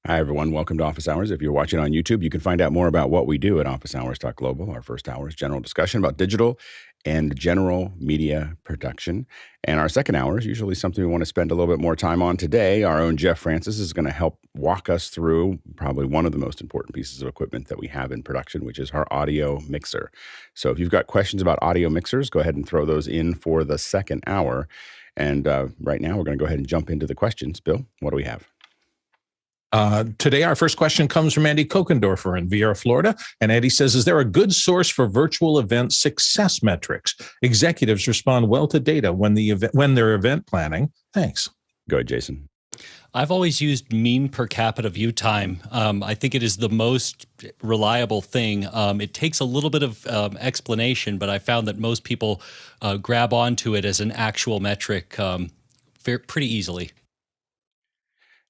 Hi, everyone. Welcome to Office Hours. If you're watching on YouTube, you can find out more about what we do at officehours.global. Our first hour is general discussion about digital and general media production. And our second hour is usually something we want to spend a little bit more time on. Today, our own Jeff Francis is going to help walk us through probably one of the most important pieces of equipment that we have in production, which is our audio mixer. So if you've got questions about audio mixers, go ahead and throw those in for the second hour. And right now, we're going to go ahead and jump into the questions. Bill, what do we have? Today, our first question comes from Andy Kokendorfer in Vieira, Florida. And Andy says, is there a good source for virtual event success metrics? Executives respond well to data when they're event planning. Thanks. Go ahead, Jason. I've always used mean per capita view time. I think it is the most reliable thing. It takes a little bit of explanation, but I found that most people grab onto it as an actual metric pretty easily.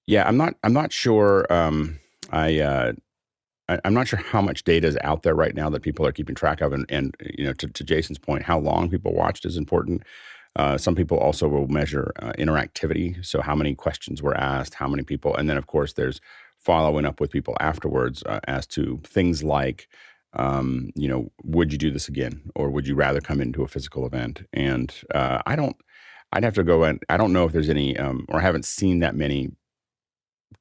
Yeah, I'm not sure. I'm not sure how much data is out there right now that people are keeping track of, and to Jason's point, how long people watched is important. Some people also will measure interactivity, so how many questions were asked, how many people, and then of course there's following up with people afterwards as to things like, would you do this again, or would you rather come into a physical event? And I'd have to go and I don't know if there's any, or I haven't seen that many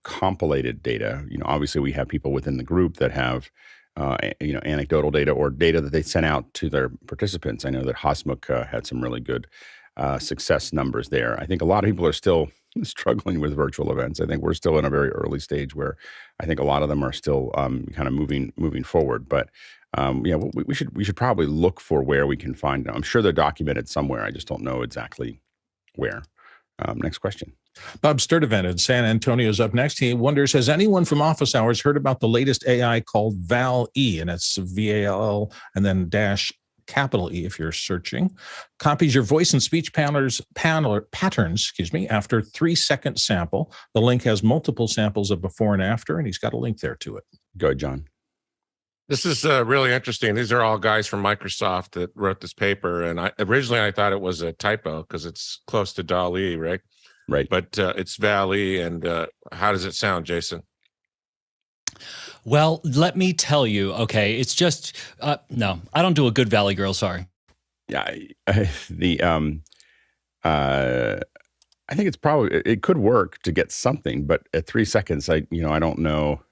compilated data. Obviously we have people within the group that have anecdotal data or data that they sent out to their participants. I know that Hasmukh had some really good success numbers there. I think a lot of people are still struggling with virtual events. I think we're still in a very early stage where I think a lot of them are still kind of moving forward. But we should probably look for where we can find them. I'm sure they're documented somewhere. I just don't know exactly where. Next question. Bob Sturdivant in San Antonio is up next. He wonders, has anyone from Office Hours heard about the latest AI called Val-E? And it's VALL and then dash capital E if you're searching. Copies your voice and speech patterns, after 3-second sample. The link has multiple samples of before and after, and he's got a link there to it. Go ahead, John. This is really interesting. These are all guys from Microsoft that wrote this paper. And originally I thought it was a typo because it's close to DALL-E, right? Right. But it's Val-E. And how does it sound, Jason? Well, let me tell you, okay, it's just, no, I don't do a good Valley Girl, sorry. Yeah, I think it's probably, it could work to get something, but at 3 seconds, I don't know.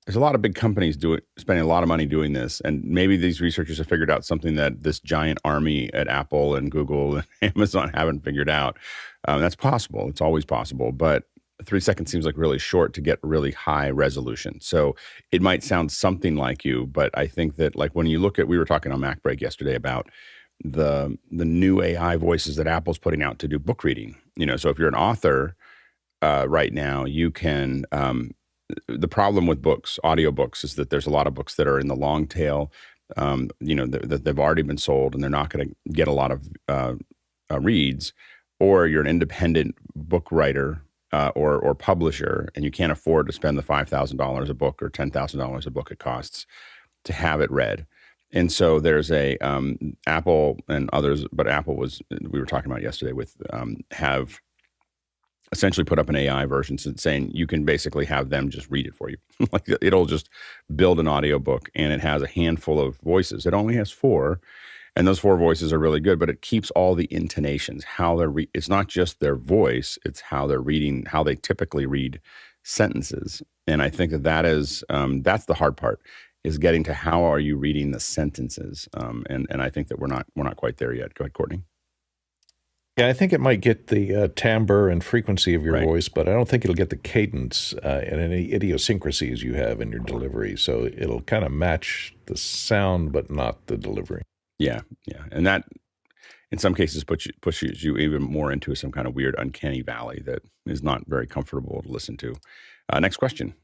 There's a lot of big companies spending a lot of money doing this, and maybe these researchers have figured out something that this giant army at Apple and Google and Amazon haven't figured out. That's possible. It's always possible, but 3 seconds seems like really short to get really high resolution. So it might sound something like you, but I think that like when you look at, we were talking on Mac Break yesterday about the new AI voices that Apple's putting out to do book reading. So if you're an author right now, you can. The problem with books, audiobooks, is that there's a lot of books that are in the long tail, that they've already been sold and they're not going to get a lot of reads, or you're an independent book writer or publisher and you can't afford to spend the $5,000 a book or $10,000 a book it costs to have it read. And so there's a Apple and others, but Apple we were talking about yesterday with have essentially put up an AI version saying you can basically have them just read it for you. Like it'll just build an audiobook, and it has a handful of voices. It only has 4, and those 4 voices are really good, but it keeps all the intonations, how they're it's not just their voice, it's how they're reading, how they typically read sentences. And I think that is that's the hard part, is getting to how are you reading the sentences. And I think that we're not quite there yet. Go ahead, Courtney. Yeah, I think it might get the timbre and frequency of your voice, but I don't think it'll get the cadence and any idiosyncrasies you have in your delivery. So it'll kind of match the sound, but not the delivery. Yeah. And that, in some cases, pushes you even more into some kind of weird uncanny valley that is not very comfortable to listen to. Next question.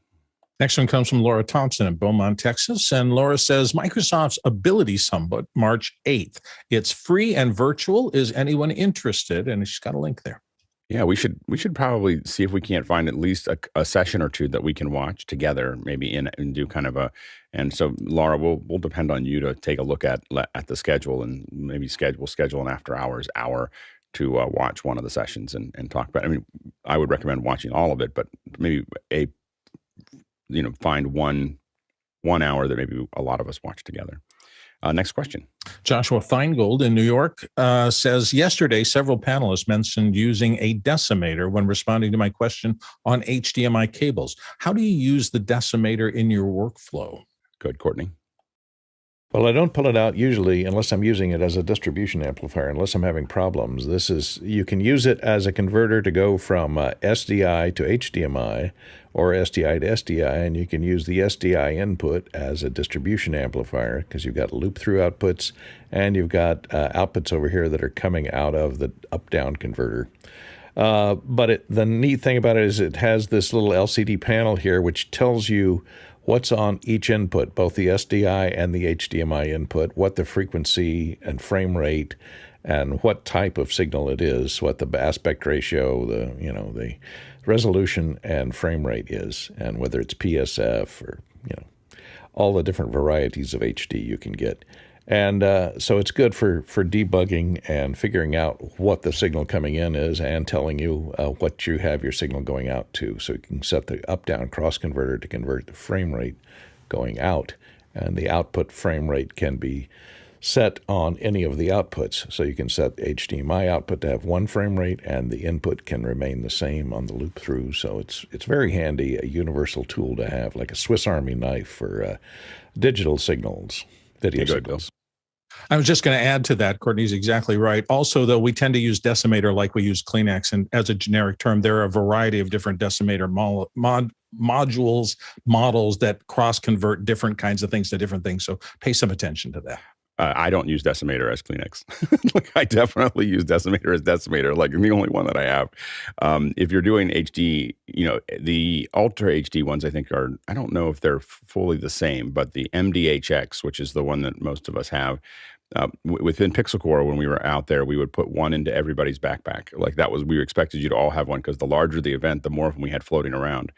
Next one comes from Laura Thompson in Beaumont, Texas. And Laura says, Microsoft's Ability Summit, March 8th. It's free and virtual. Is anyone interested? And she's got a link there. Yeah, we should probably see if we can't find at least a session or two that we can watch together, maybe and do kind of and so Laura, we'll depend on you to take a look at the schedule and maybe schedule an after hours hour to watch one of the sessions and talk about. I mean, I would recommend watching all of it, but maybe a find one hour that maybe a lot of us watch together. Next question. Joshua Feingold in New York says, yesterday, several panelists mentioned using a decimator when responding to my question on HDMI cables. How do you use the decimator in your workflow? Good, Courtney. Well, I don't pull it out usually unless I'm using it as a distribution amplifier, unless I'm having problems. You can use it as a converter to go from SDI to HDMI or SDI to SDI, and you can use the SDI input as a distribution amplifier because you've got loop-through outputs and you've got outputs over here that are coming out of the up-down converter. But the neat thing about it is it has this little LCD panel here which tells you what's on each input, both the SDI and the HDMI input, what the frequency and frame rate and what type of signal it is, what the aspect ratio, the resolution and frame rate is, and whether it's PSF or, all the different varieties of HD you can get. And so it's good for debugging and figuring out what the signal coming in is and telling you what you have your signal going out to. So you can set the up-down cross converter to convert the frame rate going out. And the output frame rate can be set on any of the outputs. So you can set HDMI output to have one frame rate and the input can remain the same on the loop through. So it's very handy, a universal tool to have, like a Swiss Army knife for digital signals, video signals. I was just going to add to that. Courtney's exactly right. Also, though, we tend to use decimator like we use Kleenex, and as a generic term, there are a variety of different decimator models that cross-convert different kinds of things to different things. So pay some attention to that. I don't use decimator as Kleenex. I definitely use decimator as decimator, like the only one that I have. If you're doing HD, the Ultra HD ones, I think I don't know if they're fully the same, but the MDHX, which is the one that most of us have, within Pixel Core, when we were out there, we would put one into everybody's backpack. Like we expected you to all have one because the larger the event, the more of them we had floating around.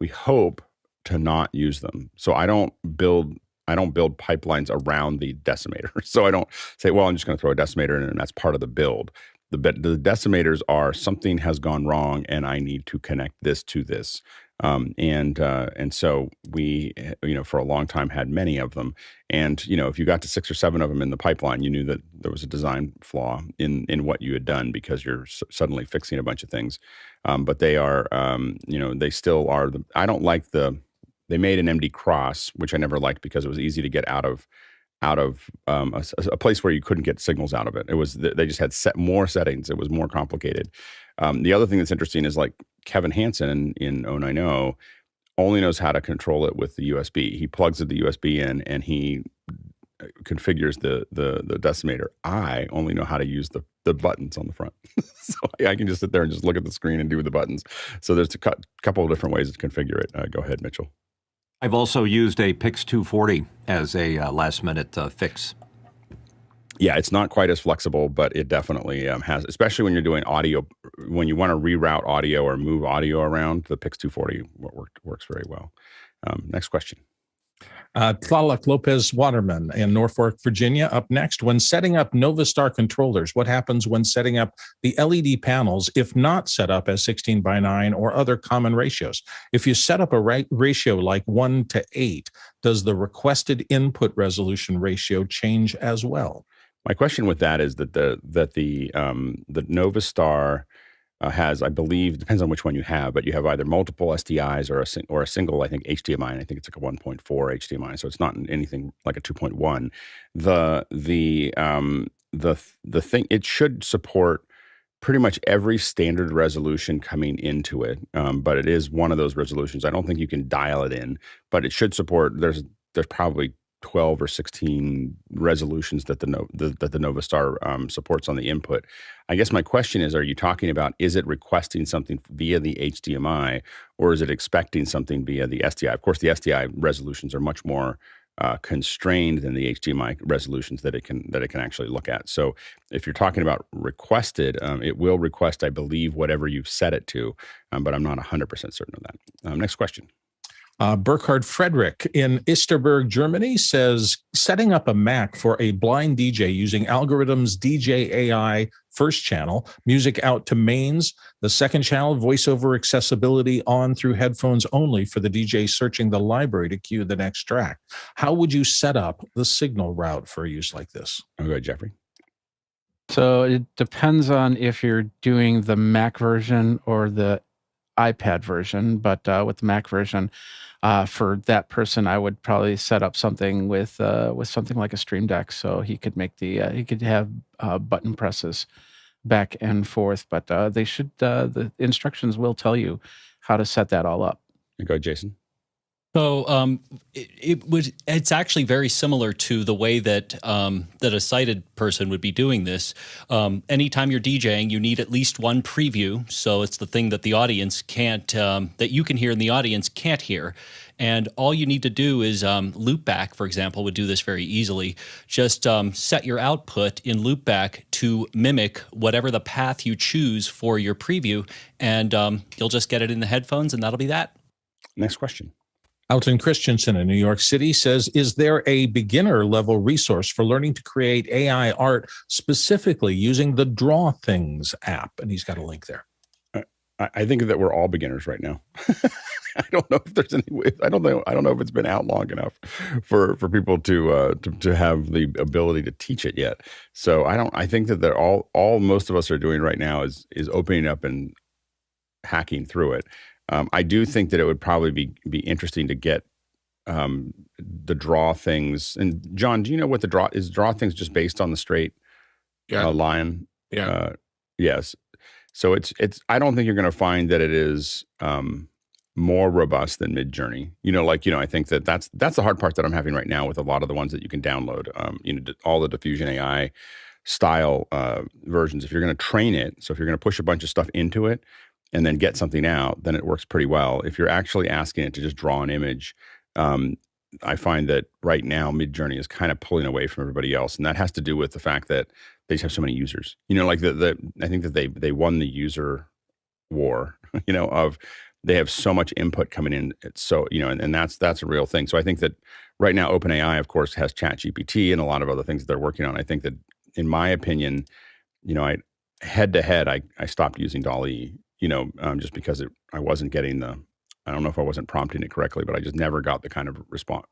We hope to not use them. So I don't build pipelines around the decimator. So I don't say, well, I'm just going to throw a decimator in and that's part of the build. The decimators are something has gone wrong and I need to connect this to this. And so we, for a long time had many of them. And, if you got to 6 or 7 of them in the pipeline, you knew that there was a design flaw in what you had done because you're suddenly fixing a bunch of things. But they are, they still are. I don't like they made an MD Cross, which I never liked because it was easy to get out of a place where you couldn't get signals out of it. It was they just had more settings. It was more complicated. The other thing that's interesting is like Kevin Hansen in 090 only knows how to control it with the USB. He plugs the USB in and he configures the decimator. I only know how to use the buttons on the front. So I can just sit there and just look at the screen and do the buttons. So there's a couple of different ways to configure it. Go ahead, Mitchell. I've also used a PIX 240 as a last-minute fix. Yeah, it's not quite as flexible, but it definitely has, especially when you're doing audio, when you want to reroute audio or move audio around, the PIX 240 works very well. Next question. Tlaloc Lopez Waterman in Norfolk, Virginia, up next. When setting up Novastar controllers, what happens when setting up the LED panels if not set up as 16:9 or other common ratios? If you set up a ratio like 1:8, does the requested input resolution ratio change as well? My question with that is that the Novastar has, I believe, depends on which one you have, but you have either multiple SDIs or a single, I think, HDMI, and I think it's like a 1.4 HDMI, so it's not anything like a 2.1. The thing, it should support pretty much every standard resolution coming into it, but it is one of those resolutions. I don't think you can dial it in, but it should support. There's probably 12 or 16 resolutions that the Novastar supports on the input. I guess my question is, are you talking about, is it requesting something via the HDMI or is it expecting something via the SDI? Of course, the SDI resolutions are much more constrained than the HDMI resolutions that it can actually look at. So if you're talking about requested, it will request, I believe, whatever you've set it to, but I'm not 100% certain of that. Next question. Burkhard Frederick in Isterburg, Germany says, setting up a Mac for a blind DJ using algorithms DJ AI first channel, music out to mains, the second channel, voiceover accessibility on through headphones only for the DJ searching the library to cue the next track. How would you set up the signal route for a use like this? I'll go ahead, Jeffrey. So it depends on if you're doing the Mac version or the iPad version, but with the Mac version, for that person, I would probably set up something with something like a Streamdeck, so he could make he could have button presses back and forth. But they should the instructions will tell you how to set that all up. Go ahead, Jason. So it's actually very similar to the way that that a sighted person would be doing this. Anytime you're DJing, you need at least one preview. So it's the thing that the audience can't, that you can hear and the audience can't hear. And all you need to do is loopback, for example, would do this very easily. Just set your output in loopback to mimic whatever the path you choose for your preview, and you'll just get it in the headphones, and that'll be that. Next question. Alton Christensen in New York City says, is there a beginner level resource for learning to create AI art specifically using the Draw Things app? And he's got a link there. I think that we're all beginners right now. I don't know if there's any way. I don't know if it's been out long enough for people to have the ability to teach it yet. So I think that they're all most of us are doing right now is opening up and hacking through it. I do think that it would probably be interesting to get the Draw Things. And John, do you know what the Draw Things just based on the straight line? Yeah. Yes. So it's. I don't think you're going to find that it is more robust than Midjourney. I think that's the hard part that I'm having right now with a lot of the ones that you can download. All the Diffusion AI style versions. If you're going to train it, so if you're going to push a bunch of stuff into it and then get something out, then it works pretty well. If you're actually asking it to just draw an image, I find that right now Midjourney is kind of pulling away from everybody else, and that has to do with the fact that they just have so many users. I think that they won the user war. Of they have so much input coming in. And that's a real thing. So I think that right now OpenAI, of course, has ChatGPT and a lot of other things that they're working on. I think that, in my opinion, head to head, I stopped using DALL-E. Just because I wasn't getting I don't know if I wasn't prompting it correctly, but I just never got the kind of response,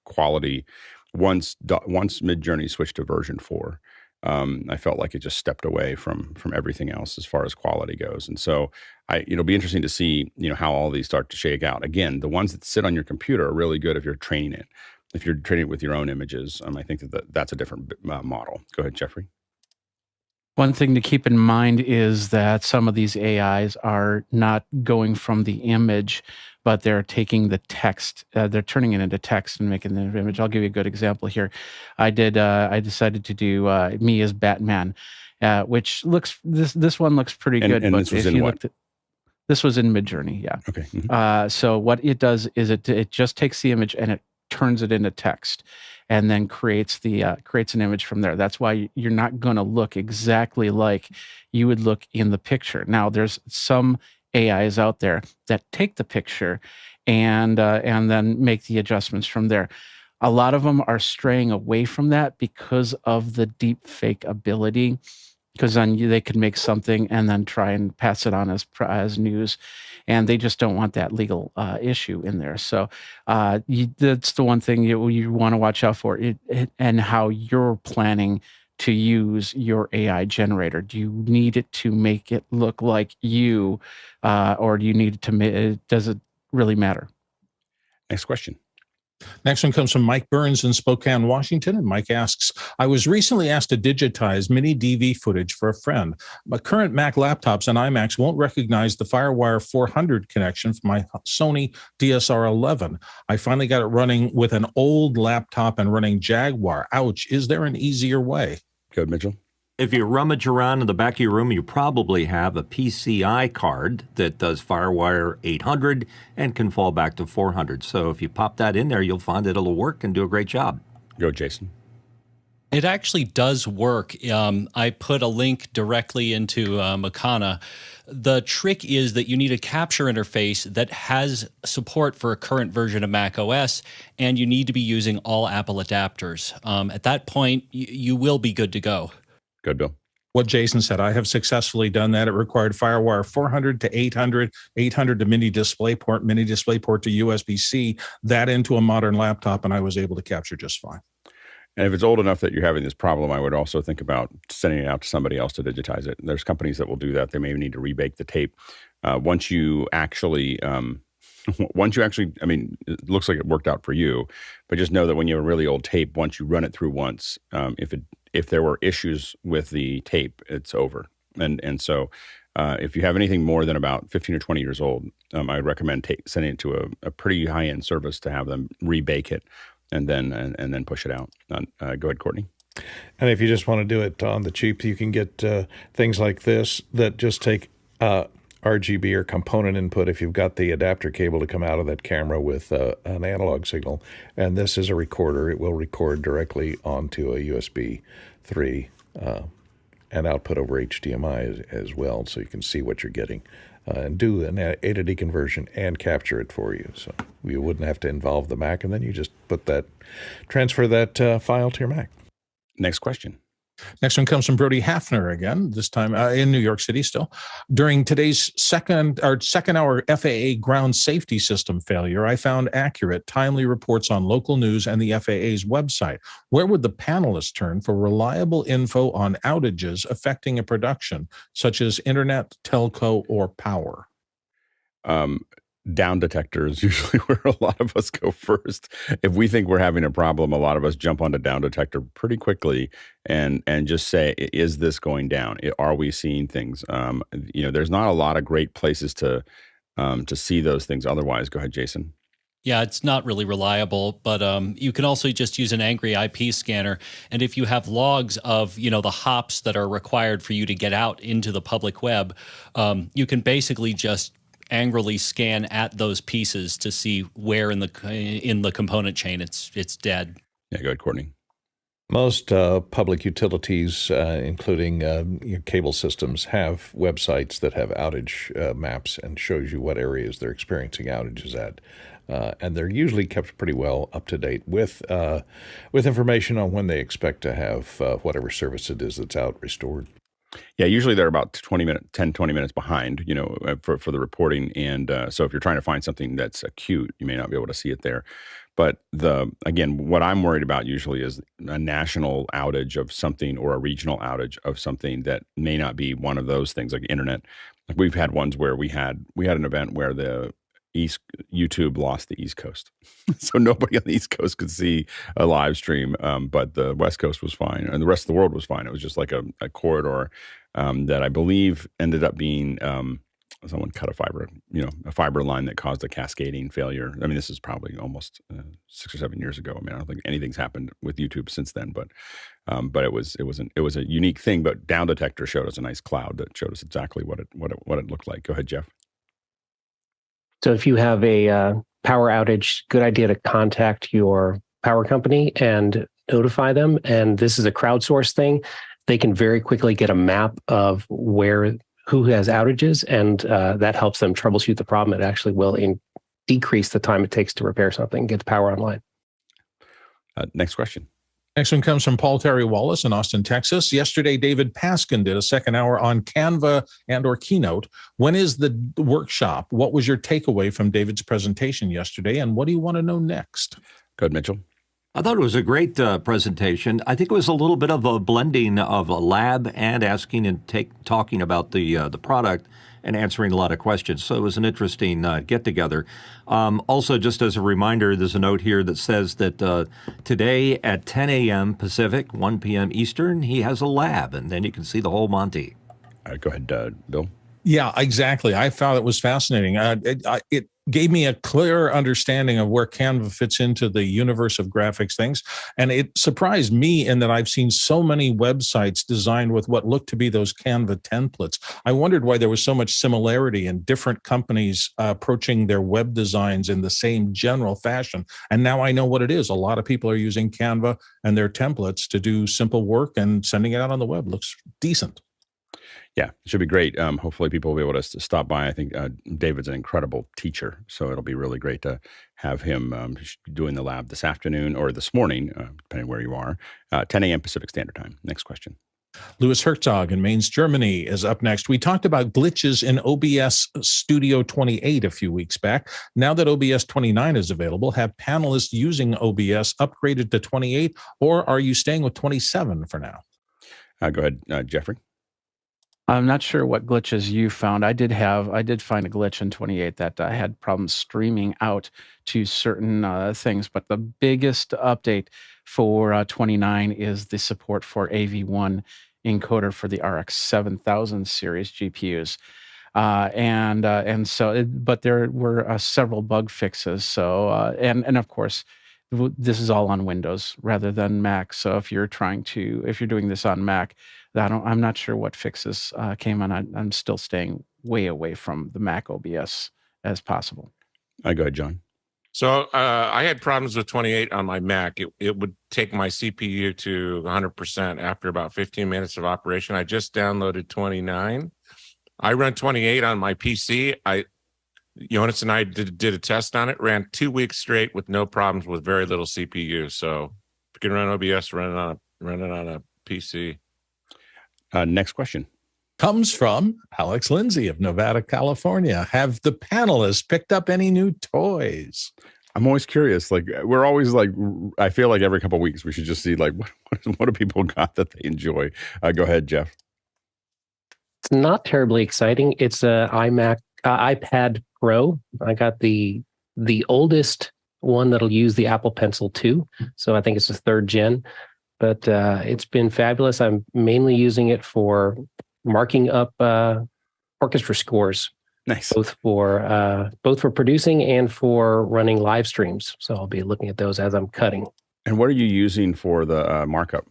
quality. Once Midjourney switched to version 4, I felt like it just stepped away from everything else as far as quality goes. And so it'll be interesting to see, how all these start to shake out. Again, the ones that sit on your computer are really good if you're training it. If you're training it with your own images, I think that's a different model. Go ahead, Jeffrey. One thing to keep in mind is that some of these AIs are not going from the image, but they're taking the text, they're turning it into text and making the image. I'll give you a good example here. I decided to do me as Batman, which this one looks pretty good. And this was in what? This was in Midjourney, yeah. Okay. Mm-hmm. So what it does is it just takes the image and it turns it into text, and then creates an image from there. That's why you're not going to look exactly like you would look in the picture. Now, there's some AIs out there that take the picture and then make the adjustments from there. A lot of them are straying away from that because of the deep fake ability, because then they could make something and then try and pass it on as news, and they just don't want that legal issue in there. So that's the one thing you want to watch out for, and how you're planning to use your AI generator. Do you need it to make it look like you, or do you need it to? Does it really matter? Next question. Next one comes from Mike Burns in Spokane, Washington. And Mike asks, I was recently asked to digitize mini DV footage for a friend. My current Mac laptops and iMacs won't recognize the FireWire 400 connection from my Sony DSR-11. I finally got it running with an old laptop and running Jaguar. Ouch. Is there an easier way? Go ahead, Mitchell. If you rummage around in the back of your room, you probably have a PCI card that does FireWire 800 and can fall back to 400. So if you pop that in there, you'll find it'll work and do a great job. Go, Jason. It actually does work. I put a link directly into Makana. The trick is that you need a capture interface that has support for a current version of Mac OS, and you need to be using all Apple adapters. At that point, you will be good to go. Good, Bill. What Jason said, I have successfully done that. It required FireWire 400 to 800, 800 to mini DisplayPort to USB-C, that into a modern laptop, and I was able to capture just fine. And if it's old enough that you're having this problem, I would also think about sending it out to somebody else to digitize it. There's companies that will do that. They may need to rebake the tape. Once you actually, I mean, it looks like it worked out for you, but just know that when you have a really old tape, once you run it through once, if there were issues with the tape, it's over. And so if you have anything more than about 15 or 20 years old, I recommend sending it to a pretty high-end service to have them rebake it and then push it out. Go ahead, Courtney. And if you just want to do it on the cheap, you can get things like this that just take RGB or component input if you've got the adapter cable to come out of that camera with an analog signal. And this is a recorder. It will record directly onto a USB 3 and output over HDMI as well, so you can see what you're getting and do an A to D conversion and capture it for you. So you wouldn't have to involve the Mac, and then you just transfer that file to your Mac. Next question. Next one comes from Brody Hafner again, this time in New York City still. During today's second hour FAA ground safety system failure, I found accurate, timely reports on local news and the FAA's website. Where would the panelists turn for reliable info on outages affecting a production, such as internet, telco, or power? Down detector is usually where a lot of us go first. If we think we're having a problem, a lot of us jump onto down detector pretty quickly and just say, is this going down? Are we seeing things? There's not a lot of great places to see those things otherwise. Go ahead, Jason. Yeah, it's not really reliable, but you can also just use an Angry IP scanner. And if you have logs of, the hops that are required for you to get out into the public web, you can basically just angrily scan at those pieces to see where in the component chain it's dead. Yeah, go ahead, Courtney. Most public utilities, including your cable systems, have websites that have outage maps and shows you what areas they're experiencing outages at. And they're usually kept pretty well up to date with information on when they expect to have whatever service it is that's out restored. Yeah, usually they're about 10, 20 minutes behind, for the reporting. And so if you're trying to find something that's acute, you may not be able to see it there. But what I'm worried about usually is a national outage of something or a regional outage of something that may not be one of those things, like internet. Like we've had ones where we had an event where the YouTube lost the East Coast. So nobody on the East Coast could see a live stream, but the West Coast was fine and the rest of the world was fine. It was just like a corridor that I believe ended up being someone cut a fiber line that caused a cascading failure. I mean, this is probably almost 6 or 7 years ago. I mean, I don't think anything's happened with YouTube since then, but it was a unique thing. But Down Detector showed us a nice cloud that showed us exactly what it looked like. Go ahead, Jeff. So if you have a power outage, good idea to contact your power company and notify them. And this is a crowdsourced thing. They can very quickly get a map of who has outages, and that helps them troubleshoot the problem. It actually will decrease the time it takes to repair something and get the power online. Next question. Next one comes from Paul Terry Wallace in Austin, Texas. Yesterday, David Paskin did a second hour on Canva and/or Keynote. When is the workshop? What was your takeaway from David's presentation yesterday, and what do you want to know next? Go ahead, Mitchell. I thought it was a great presentation. I think it was a little bit of a blending of a lab and asking and talking about the product and answering a lot of questions. So it was an interesting get-together. Also, just as a reminder, there's a note here that says that today at 10 a.m. Pacific, 1 p.m. Eastern, he has a lab, and then you can see the whole Monty. Go ahead, Bill. Yeah, exactly. I found it was fascinating. It gave me a clear understanding of where Canva fits into the universe of graphics things. And it surprised me in that I've seen so many websites designed with what looked to be those Canva templates. I wondered why there was so much similarity in different companies approaching their web designs in the same general fashion. And now I know what it is. A lot of people are using Canva and their templates to do simple work, and sending it out on the web looks decent. Yeah, it should be great. Hopefully people will be able to stop by. I think David's an incredible teacher, so it'll be really great to have him doing the lab this afternoon or this morning, depending where you are, 10 a.m. Pacific Standard Time. Next question. Louis Herzog in Mainz, Germany is up next. We talked about glitches in OBS Studio 28 a few weeks back. Now that OBS 29 is available, have panelists using OBS upgraded to 28, or are you staying with 27 for now? Go ahead, Jeffrey. I'm not sure what glitches you found. I did find a glitch in 28 that I had problems streaming out to certain things, but the biggest update for 29 is the support for AV1 encoder for the RX 7000 series GPUs. But there were several bug fixes. So, and of course, this is all on Windows rather than Mac. So if you're doing this on Mac, I'm not sure what fixes came on. I'm still staying way away from the Mac OBS as possible. Go ahead, John. So I had problems with 28 on my Mac. It would take my CPU to 100% after about 15 minutes of operation. I just downloaded 29. I run 28 on my PC. Jonas and I did a test on it, ran 2 weeks straight with no problems with very little CPU. So if you can run OBS, run it on a PC. Next question. Comes from Alex Lindsay of Nevada, California. Have the panelists picked up any new toys? I'm always curious. Like, we're always like, I feel like every couple of weeks we should just see like, what do people got that they enjoy? Go ahead, Jeff. It's not terribly exciting. It's a iPad Pro. I got the oldest one that'll use the Apple Pencil 2. So I think it's the 3rd gen. But it's been fabulous. I'm mainly using it for marking up orchestra scores. Nice. Both for producing and for running live streams. So I'll be looking at those as I'm cutting. And what are you using for the markup?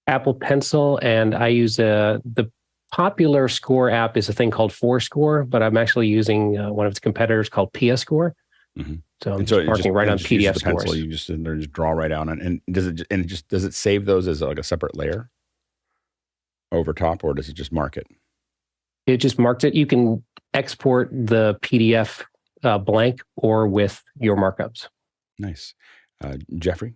Apple Pencil, and I use the popular score app is a thing called Fourscore, but I'm actually using one of its competitors called PScore. Mm-hmm. So I'm just marking right on PDF scores. Pencil, you just in there, just draw right out, and does it save those as like a separate layer over top, or does it just mark it? It just marks it. You can export the PDF blank or with your markups. Nice, Jeffrey.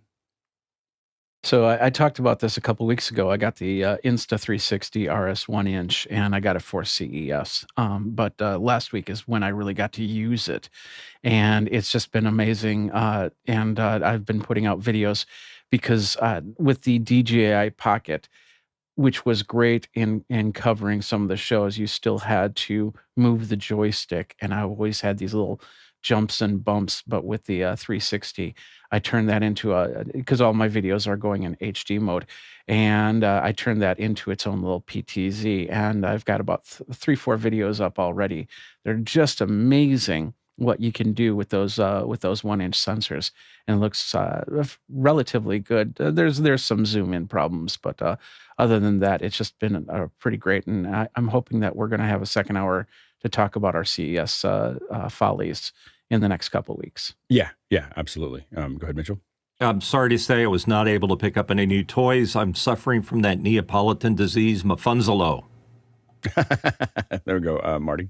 So I talked about this a couple of weeks ago. I got the Insta360 RS 1-inch, and I got it for CES. But last week is when I really got to use it, and it's just been amazing. And I've been putting out videos because with the DJI Pocket, which was great in covering some of the shows, you still had to move the joystick, and I always had these little jumps and bumps. But with the 360, I turned that into because all my videos are going in HD mode, and I turned that into its own little PTZ, and I've got about 3-4 videos up already. They're just amazing what you can do with those 1-inch sensors, and it looks relatively good. There's some zoom in problems, but other than that, it's just been pretty great, and I'm hoping that we're going to have a second hour to talk about our CES follies in the next couple of weeks. Yeah, absolutely. Go ahead, Mitchell. I'm sorry to say I was not able to pick up any new toys. I'm suffering from that Neapolitan disease, Mafunzalo. There we go, Marty.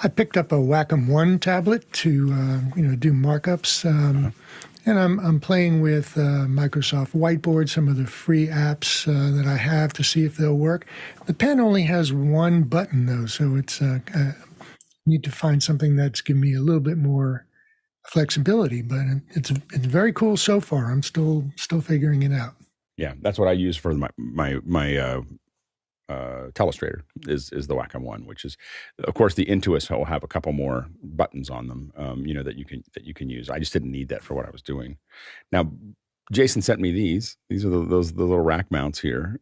I picked up a Wacom One tablet to do markups, and I'm playing with Microsoft Whiteboard, some of the free apps that I have to see if they'll work. The pen only has one button though, so it's need to find something that's giving me a little bit more flexibility. But it's very cool so far. I'm still figuring it out. Yeah, that's what I use for my Telestrator is the Wacom One, which is, of course, the Intuos will have a couple more buttons on them, that you can use. I just didn't need that for what I was doing. Now, Jason sent me these. These are the little rack mounts here.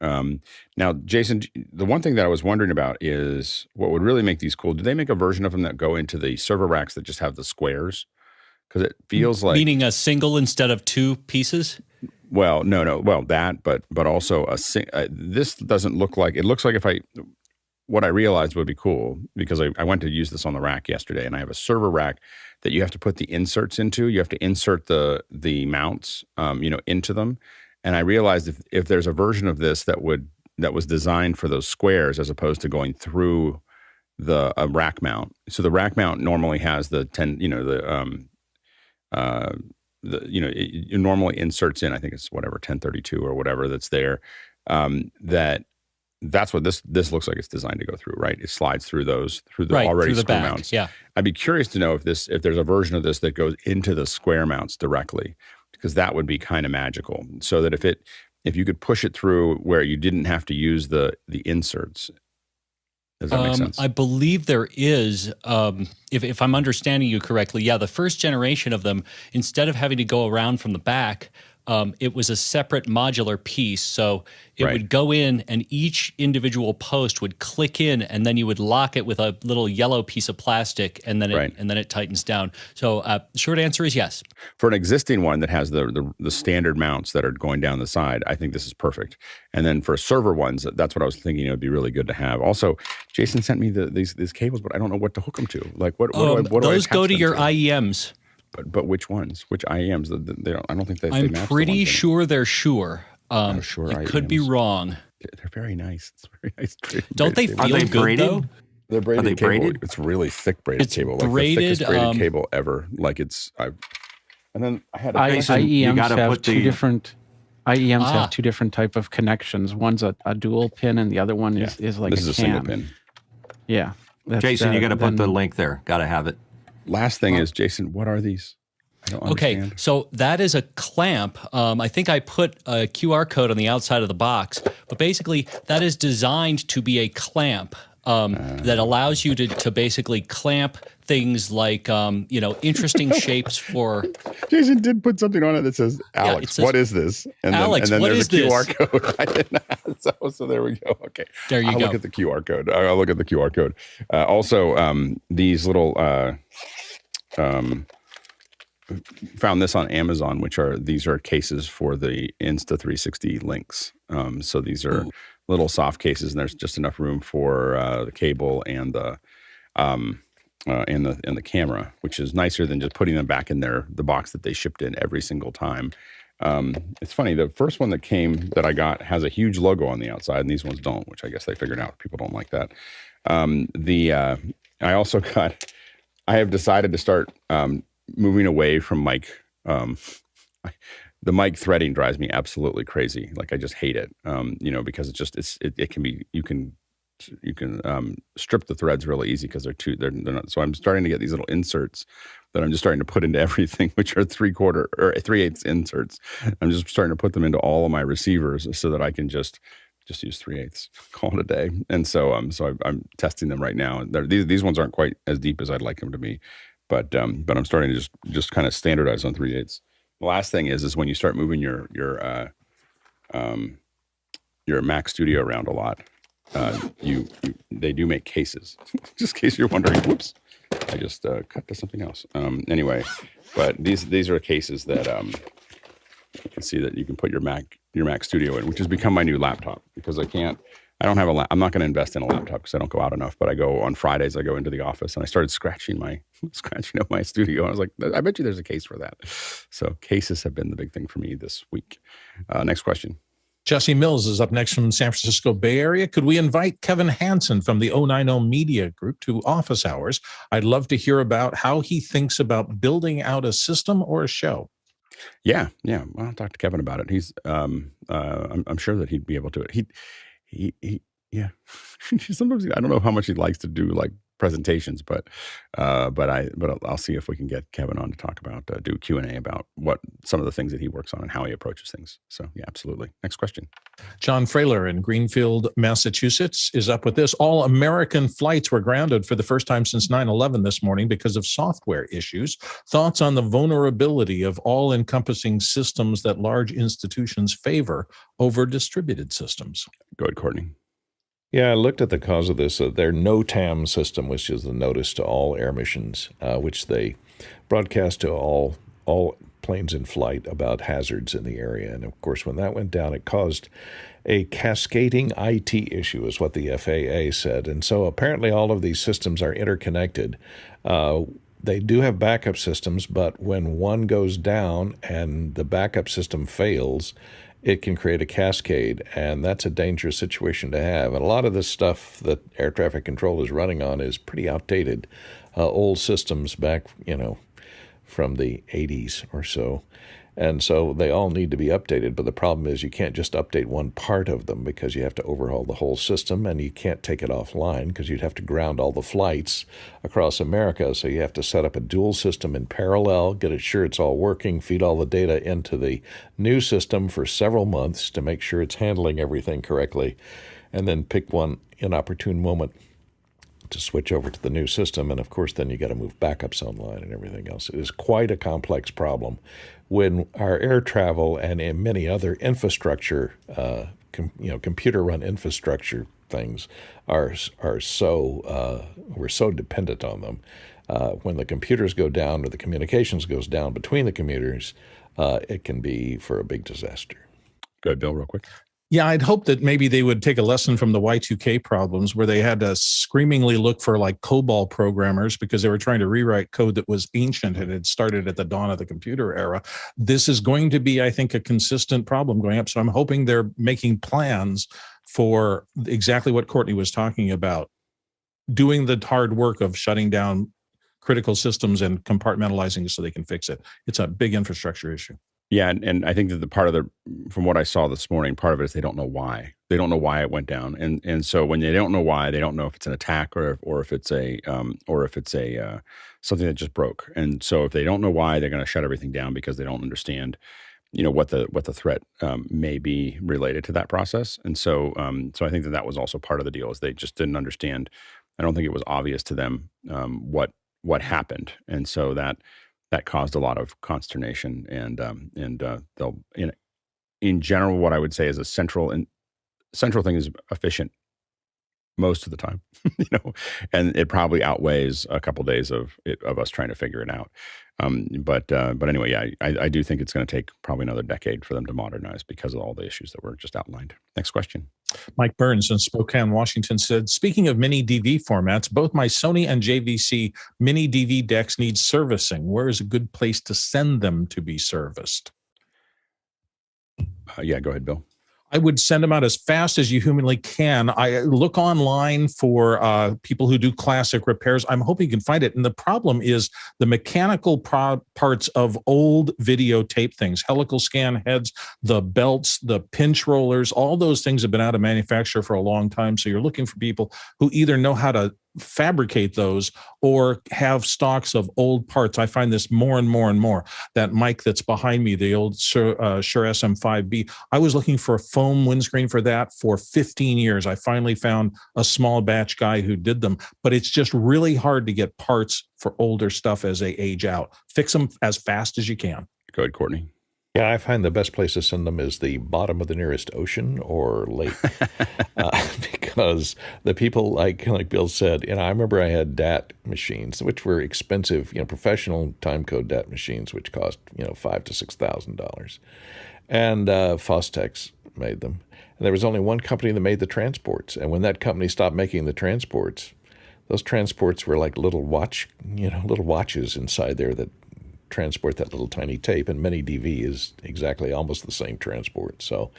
Now, Jason, the one thing that I was wondering about is what would really make these cool. Do they make a version of them that go into the server racks that just have the squares? Because it feels like meaning a single instead of 2 pieces. Well, no. Well, that, but also this doesn't look like, it looks like what I realized would be cool, because I went to use this on the rack yesterday, and I have a server rack that you have to put the inserts into. You have to insert the mounts, into them. And I realized if there's a version of this that would that was designed for those squares as opposed to going through the rack mount. So the rack mount normally has the 10, it normally inserts in, I think it's whatever, 1032 or whatever that's there. That's what this looks like it's designed to go through, right? It slides through the already screw back, mounts. yeah. I'd be curious to know if there's a version of this that goes into the square mounts directly, because that would be kind of magical. So that if you could push it through where you didn't have to use the inserts. Does that make sense? I believe there is, if I'm understanding you correctly, the first generation of them, instead of having to go around from the back, it was a separate modular piece. So it would go in and each individual post would click in, and then you would lock it with a little yellow piece of plastic, and then it tightens down. So short answer is yes. For an existing one that has the standard mounts that are going down the side, I think this is perfect. And then for server ones, that's what I was thinking it would be really good to have. Also, Jason sent me these cables, but I don't know what to hook them to. Like what do I those go to your to? IEMs. But which ones? Which IEMs? I don't think they. I'm match pretty the sure they're Shure. Sure, I could be wrong. They're very nice. It's very nice. Don't they feel good braided? though? They're braided. Are they cable. braided? It's really thick braided It's cable. Like braided, the thickest braided cable ever. Like and then I had IEMs gotta have put two the- different. IEMs have two different type of connections. One's a dual pin, and the other one is like this is a single pin. Yeah, Jason, you got to put the link there. Got to have it. Last thing is, Jason, what are these? I don't understand. Okay, so that is a clamp. I think I put a QR code on the outside of the box, but basically that is designed to be a clamp that allows you to basically clamp things like, interesting shapes for... Jason did put something on it that says, Alex, it says, what is this? And Alex, then what there's is a this? QR code. I didn't have, so there we go. Okay. There you I'll go. look at the QR code. I'll look at the QR code. Also, these little... found this on Amazon, these are cases for the Insta360 links. So these are little soft cases, and there's just enough room for the cable and the camera, which is nicer than just putting them back in the box that they shipped in every single time. It's funny, the first one that I got has a huge logo on the outside, and these ones don't, which I guess they figured out people don't like that. I have decided to start moving away from mic. The mic threading drives me absolutely crazy. Like I just hate it. Because it can be, you can strip the threads really easy because they're not. So I'm starting to get these little inserts that I'm just starting to put into everything, which are 3/4 or 3/8 inserts. I'm just starting to put them into all of my receivers so that I can just use 3/8, call it a day. And so I'm testing them right now. These ones aren't quite as deep as I'd like them to be. But I'm starting to just kind of standardize on 3/8. The last thing is when you start moving your Mac Studio around a lot, they do make cases. Just in case you're wondering, whoops, I just cut to something else. Anyway, but these are cases that you can see that you can put your Mac Studio in, which has become my new laptop because I'm not going to invest in a laptop because I don't go out enough, but I go on Fridays, I go into the office and I started scratching up my studio. I was like, I bet you there's a case for that. So cases have been the big thing for me this week. Next question. Jesse Mills is up next from the San Francisco Bay Area. Could we invite Kevin Hansen from the 090 Media Group to office hours? I'd love to hear about how he thinks about building out a system or a show. Yeah. Well, I'll talk to Kevin about it. He's, I'm sure that he'd be able to. Yeah. Sometimes I don't know how much he likes to do like presentations, but I'll see if we can get Kevin on to talk about do Q&A about what some of the things that he works on and how he approaches things. So yeah, absolutely. Next question. John Frailer in Greenfield, Massachusetts is up with this. All American flights were grounded for the first time since 9/11 this morning because of software issues. Thoughts on the vulnerability of all-encompassing systems that large institutions favor over distributed systems? Go ahead, Courtney. Yeah, I looked at the cause of this. Their NOTAM system, which is the Notice to All Air Missions, which they broadcast to all planes in flight about hazards in the area. And, of course, when that went down, it caused a cascading IT issue, is what the FAA said. And so apparently all of these systems are interconnected. They do have backup systems, but when one goes down and the backup system fails, it can create a cascade, and that's a dangerous situation to have. And a lot of this stuff that air traffic control is running on is pretty outdated, old systems back, from the 80s or so. And so they all need to be updated, but the problem is you can't just update one part of them because you have to overhaul the whole system, and you can't take it offline because you'd have to ground all the flights across America. So you have to set up a dual system in parallel, get it sure it's all working, feed all the data into the new system for several months to make sure it's handling everything correctly, and then pick one inopportune moment to switch over to the new system. And of course, then you got to move backups online and everything else. It is quite a complex problem when our air travel and in many other infrastructure, computer-run infrastructure things are so we're so dependent on them. When the computers go down or the communications goes down between the computers, it can be for a big disaster. Go ahead, Bill, real quick. Yeah, I'd hope that maybe they would take a lesson from the Y2K problems where they had to screamingly look for like COBOL programmers because they were trying to rewrite code that was ancient and had started at the dawn of the computer era. This is going to be, I think, a consistent problem going up. So I'm hoping they're making plans for exactly what Courtney was talking about, doing the hard work of shutting down critical systems and compartmentalizing so they can fix it. It's a big infrastructure issue. Yeah, and I think that from what I saw this morning, part of it is they don't know why. They don't know why it went down, and so when they don't know why, they don't know if it's an attack or if it's a something that just broke. And so if they don't know why, they're going to shut everything down because they don't understand, what the threat may be related to that process. And so I think that was also part of the deal is they just didn't understand. I don't think it was obvious to them what happened, and so that caused a lot of consternation, and they'll in general, what I would say is a central thing is efficient most of the time, and it probably outweighs a couple days of us trying to figure it out. But anyway, yeah, I do think it's going to take probably another decade for them to modernize because of all the issues that were just outlined. Next question. Mike Burns in Spokane, Washington said, speaking of mini DV formats, both my Sony and JVC mini DV decks need servicing. Where is a good place to send them to be serviced? Yeah, go ahead, Bill. I would send them out as fast as you humanly can. I look online for people who do classic repairs. I'm hoping you can find it. And the problem is the mechanical parts of old videotape things, helical scan heads, the belts, the pinch rollers, all those things have been out of manufacture for a long time. So you're looking for people who either know how to fabricate those or have stocks of old parts. I find this more and more and more. That mic that's behind me, the old Shure SM5B, I was looking for a foam windscreen for that for 15 years. I finally found a small batch guy who did them, but it's just really hard to get parts for older stuff as they age out. Fix them as fast as you can. Go ahead, Courtney. Yeah, I find the best place to send them is the bottom of the nearest ocean or lake, because the people, like Bill said, I remember I had DAT machines, which were expensive, professional timecode DAT machines, which cost $5,000 to $6,000, and Fostex made them. And there was only one company that made the transports, and when that company stopped making the transports, those transports were like little watches inside there that transport that little tiny tape, and mini DV is exactly almost the same transport. So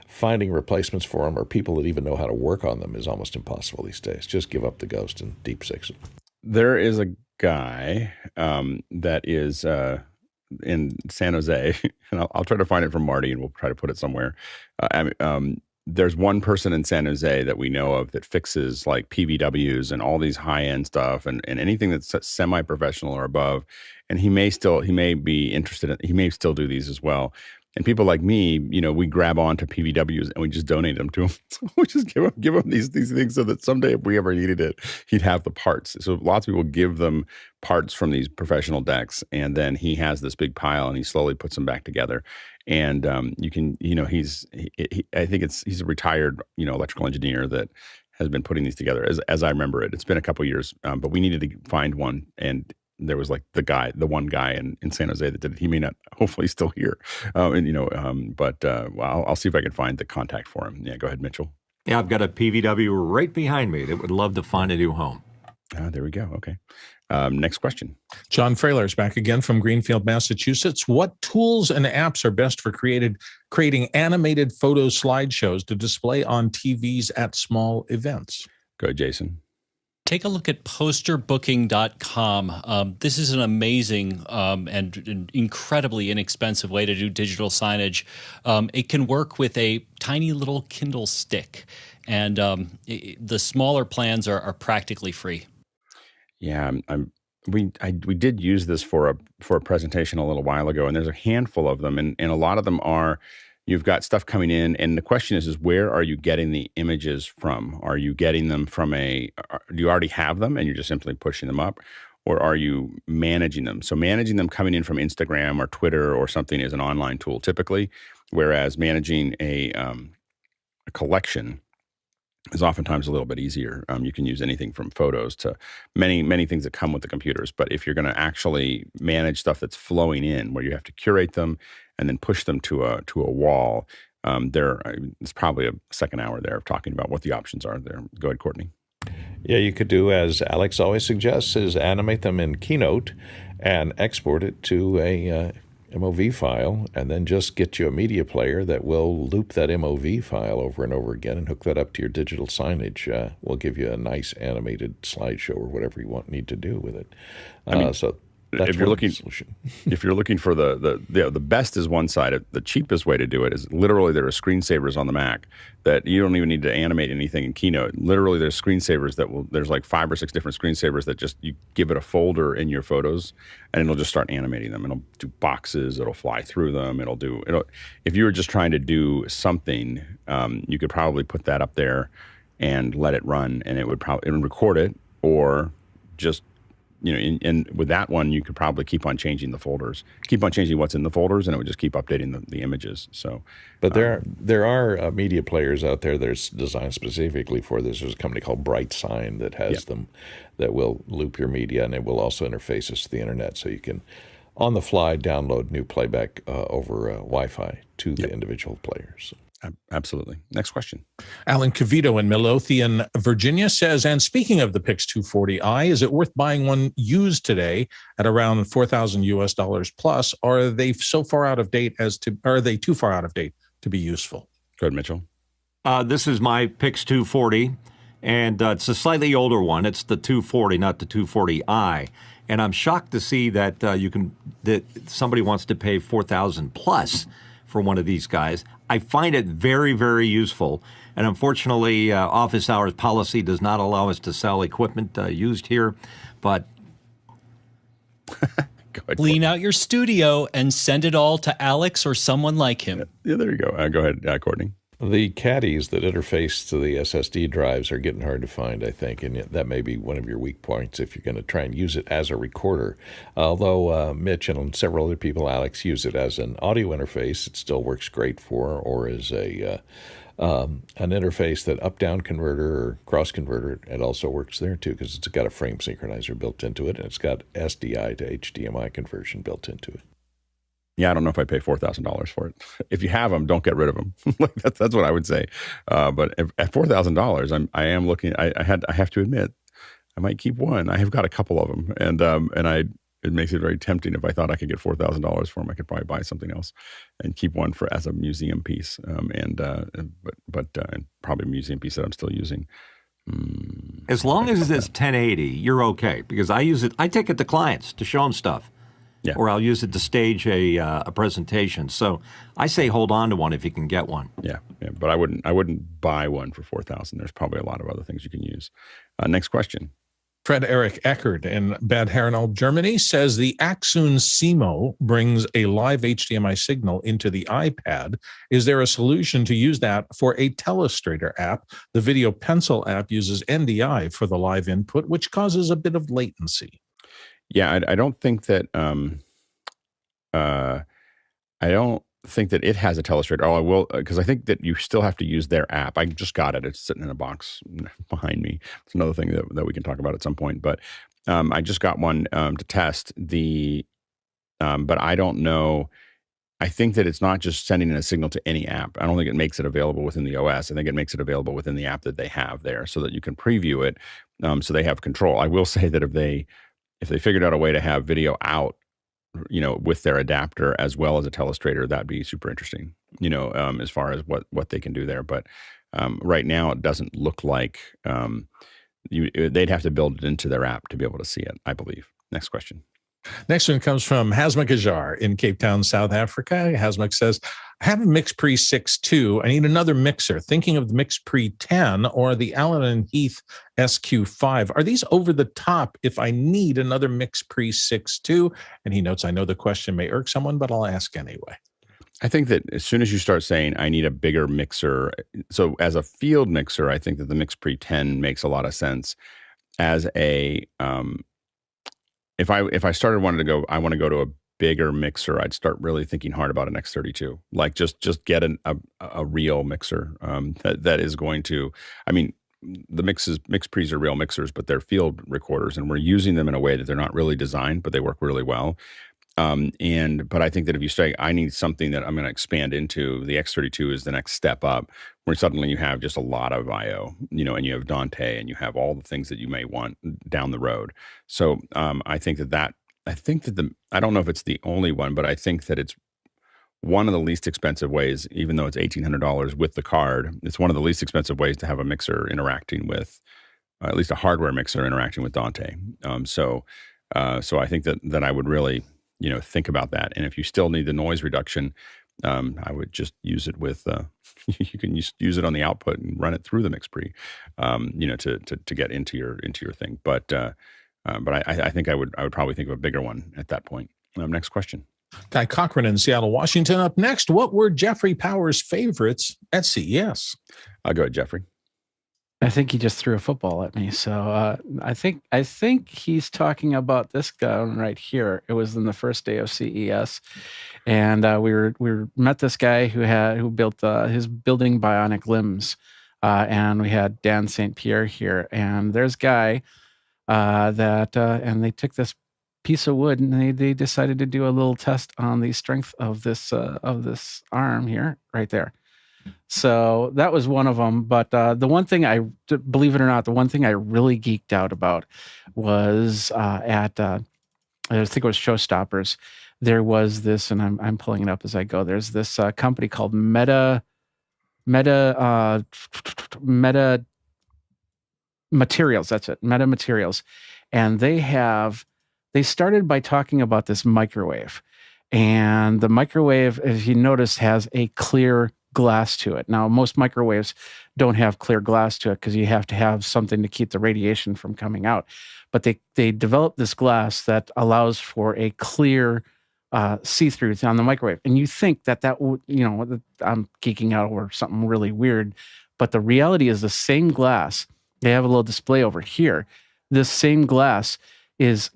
finding replacements for them or people that even know how to work on them is almost impossible these days. Just give up the ghost and deep six it. There is a guy that is in San Jose, and I'll try to find it from Marty, and we'll try to put it somewhere. There's one person in San Jose that we know of that fixes like PVWs and all these high-end stuff and anything that's semi-professional or above. And he may still do these as well. And people like me, we grab onto PVWs and we just donate them to him. So we just give him these things so that someday if we ever needed it, he'd have the parts. So lots of people give them parts from these professional decks, and then he has this big pile and he slowly puts them back together. And you can, he's a retired, electrical engineer that has been putting these together as I remember it. It's been a couple of years, but we needed to find one, and there was like the one guy in San Jose that did it. He may not, hopefully still here. But I'll see if I can find the contact for him. Yeah, go ahead, Mitchell. Yeah, I've got a PVW right behind me that would love to find a new home. There we go. Okay. Next question. John Frailer is back again from Greenfield, Massachusetts. What tools and apps are best for creating animated photo slideshows to display on TVs at small events? Go ahead, Jason. Take a look at posterbooking.com. This is an amazing and an incredibly inexpensive way to do digital signage. It can work with a tiny little Kindle stick, and the smaller plans are practically free. Yeah, we did use this for a presentation a little while ago, and there's a handful of them, and a lot of them are, you've got stuff coming in, and the question is where are you getting the images from? Are you getting them from do you already have them and you're just simply pushing them up, or are you managing them? So managing them coming in from Instagram or Twitter or something is an online tool typically, whereas managing a collection is oftentimes a little bit easier. You can use anything from photos to many things that come with the computers. But if you're going to actually manage stuff that's flowing in, where you have to curate them and then push them to a wall, it's probably a second hour there of talking about what the options are there. Go ahead, Courtney. Yeah, you could do, as Alex always suggests, is animate them in Keynote and export it to a MOV file, and then just get you a media player that will loop that MOV file over and over again and hook that up to your digital signage. We'll give you a nice animated slideshow or whatever you need to do with it. So that's if you're looking, solution. If you're looking for the best is one side. The cheapest way to do it is literally there are screensavers on the Mac that you don't even need to animate anything in Keynote. Literally, there's screensavers there's like 5 or 6 different screensavers that just, you give it a folder in your photos and it'll just start animating them. It'll do boxes. It'll fly through them. If you were just trying to do something, you could probably put that up there and let it run, and it would record it, or just, and with that one, you could probably keep on changing the folders, keep on changing what's in the folders, and it would just keep updating the images. So, but there are media players out there that are designed specifically for this. There's a company called Bright Sign that has them, that will loop your media, and it will also interface us to the internet, so you can, on the fly, download new playback over Wi-Fi to the individual players. Absolutely. Next question. Alan Cavito in Midlothian, Virginia says, and speaking of the Pix 240i, is it worth buying one used today at around $4,000 US plus? Or are they so far out of date are they too far out of date to be useful? Go ahead, Mitchell. This is my Pix 240, and it's a slightly older one. It's the 240, not the 240i. And I'm shocked to see that that somebody wants to pay $4,000 plus for one of these guys. I find it very, very useful. And unfortunately, office hours policy does not allow us to sell equipment used here. But clean out your studio and send it all to Alex or someone like him. Yeah, there you go. Go ahead, Courtney. The caddies that interface to the SSD drives are getting hard to find, I think, and that may be one of your weak points if you're going to try and use it as a recorder. Although Mitch and several other people, Alex, use it as an audio interface, it still works great or as an interface, that up-down converter or cross-converter, it also works there too, because it's got a frame synchronizer built into it, and it's got SDI to HDMI conversion built into it. Yeah, I don't know if I pay $4,000 for it. If you have them, don't get rid of them. that's what I would say. But at $4,000, I am looking. I have to admit, I might keep one. I have got a couple of them, and it makes it very tempting. If I thought I could get $4,000 for them, I could probably buy something else and keep one as a museum piece. But probably a museum piece that I'm still using. As long as it's 1080, you're okay, because I use it. I take it to clients to show them stuff. Yeah. Or I'll use it to stage a presentation. So I say hold on to one if you can get one. Yeah, but I wouldn't buy one for $4,000. There's probably a lot of other things you can use. Next question. Fred Eric Eckert in Bad Herrenalb, Germany says the Axun Simo brings a live HDMI signal into the iPad. Is there a solution to use that for a Telestrator app? The Video Pencil app uses NDI for the live input, which causes a bit of latency. Yeah, I don't think that it has a Telestrator. Oh, I will, because I think that you still have to use their app. I just got it. It's sitting in a box behind me. It's another thing that we can talk about at some point. But I just got one to test but I don't know. I think that it's not just sending in a signal to any app. I don't think it makes it available within the OS. I think it makes it available within the app that they have there, so that you can preview it. So they have control. I will say that if they figured out a way to have video out, with their adapter as well as a telestrator, that'd be super interesting, as far as what they can do there. But right now it doesn't look like they'd have to build it into their app to be able to see it, I believe. Next question. Next one comes from Hasmuk Ajar in Cape Town, South Africa. Hasmuk says, I have a MixPre 6.2. I need another mixer. Thinking of the MixPre 10 or the Allen and Heath SQ5. Are these over the top if I need another MixPre 6.2? And he notes, I know the question may irk someone, but I'll ask anyway. I think that as soon as you start saying, I need a bigger mixer, so as a field mixer, I think that the MixPre 10 makes a lot of sense. As a if I started wanting to go, I want to go to a bigger mixer, I'd start really thinking hard about an X32. Like just get a real mixer that is going to. I mean, the MixPres are real mixers, but they're field recorders, and we're using them in a way that they're not really designed, but they work really well. But I think that if you say, I need something that I'm going to expand into, the X32 is the next step up, where suddenly you have just a lot of IO, and you have Dante, and you have all the things that you may want down the road. So I think that I don't know if it's the only one, but I think that it's one of the least expensive ways, even though it's $1,800 with the card, it's one of the least expensive ways to have a mixer interacting with, at least a hardware mixer interacting with Dante. So I think that I would really, think about that. And if you still need the noise reduction, I would just use it with, you can use it on the output and run it through the MixPre, to get into your thing. But I think I would probably think of a bigger one at that point. Next question. Guy Cochran in Seattle, Washington. Up next, what were Jeffrey Powers' favorites at CES? I'll go ahead, Jeffrey. I think he just threw a football at me. So I think he's talking about this guy right here. It was in the first day of CES, and we met this guy who built his building bionic limbs, and we had Dan St. Pierre here, and there's Guy and they took this piece of wood and they decided to do a little test on the strength of this arm here, right there. So that was one of them. But the one thing believe it or not, the one thing I really geeked out about was at I think it was Showstoppers. There was this, and I'm pulling it up as I go. There's this company called Meta Materials. That's it, Meta Materials, and they started by talking about this microwave, and the microwave, as you notice, has a clear glass to it. Now, most microwaves don't have clear glass to it because you have to have something to keep the radiation from coming out. But they developed this glass that allows for a clear see-through on the microwave. And you think that I'm geeking out over something really weird, but the reality is the same glass. They have a little display over here. This same glass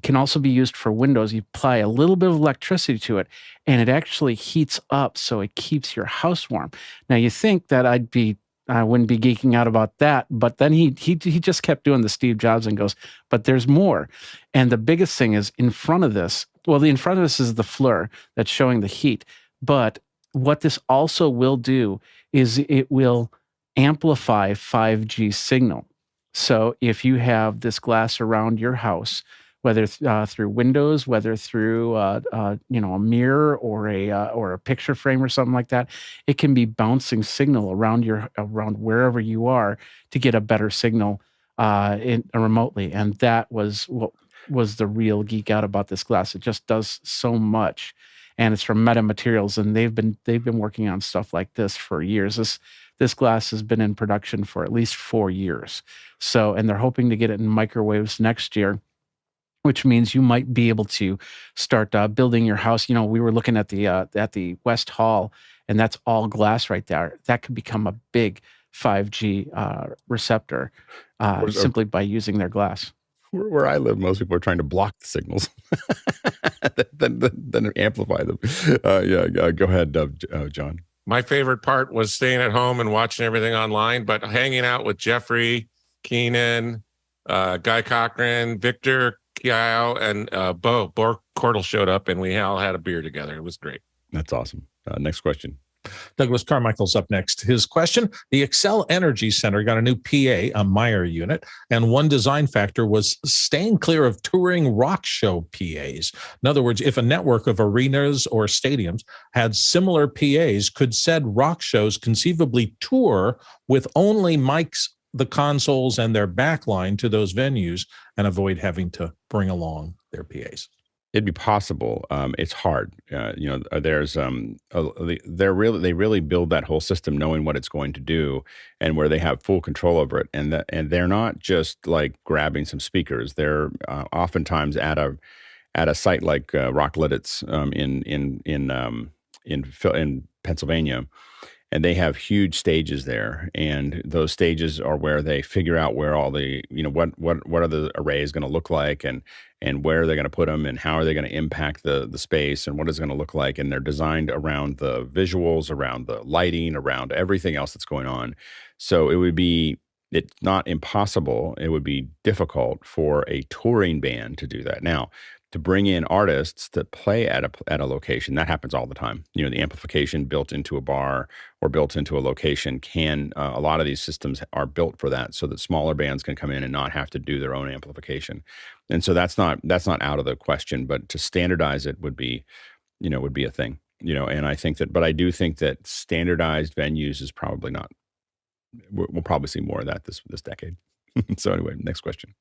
can also be used for windows. You apply a little bit of electricity to it, and it actually heats up, so it keeps your house warm. Now, you think that I wouldn't be geeking out about that, but then he just kept doing the Steve Jobs and goes, but there's more. And the biggest thing is in front of this. Well, in front of this is the FLIR that's showing the heat. But what this also will do is it will amplify 5G signal. So if you have this glass around your house, whether through windows, whether through a mirror or a picture frame or something like that, it can be bouncing signal around wherever you are to get a better signal remotely. And that was what was the real geek out about this glass. It just does so much, and it's from Meta Materials, and they've been working on stuff like this for years. This glass has been in production for at least 4 years. So, and they're hoping to get it in microwaves next year, which means you might be able to start building your house. We were looking at the West Hall, and that's all glass right there. That could become a big 5G receptor simply by using their glass. Where I live, most people are trying to block the signals, then amplify them. Go ahead, John. My favorite part was staying at home and watching everything online, but hanging out with Jeffrey, Keenan, Guy Cochran, Victor, Kiao, and Bo Cordell showed up, and we all had a beer together. It was great. That's awesome. Next question. Douglas Carmichael's up next. His question: the Excel Energy Center got a new PA, a Meyer unit, and one design factor was staying clear of touring rock show PAs. In other words, if a network of arenas or stadiums had similar PAs, could said rock shows conceivably tour with only mics, the consoles, and their backline to those venues and avoid having to bring along their PAs? It'd be possible. It's hard. There's they really build that whole system knowing what it's going to do and where they have full control over it. And they're not just like grabbing some speakers. They're oftentimes at a site like Rock Lidditz in Pennsylvania. And they have huge stages there, and those stages are where they figure out where all the, what are the arrays going to look like, and where they're going to put them, and how are they going to impact the space, and what is it going to look like. And they're designed around the visuals, around the lighting, around everything else that's going on. So it's not impossible. It would be difficult for a touring band to do that. Now, to bring in artists to play at a location, that happens all the time. The amplification built into a bar or built into a location a lot of these systems are built for that, so that smaller bands can come in and not have to do their own amplification. And so that's not out of the question, but to standardize it would be a thing. And I think that, but I do think that standardized venues is probably not. We'll probably see more of that this decade. So anyway, next question.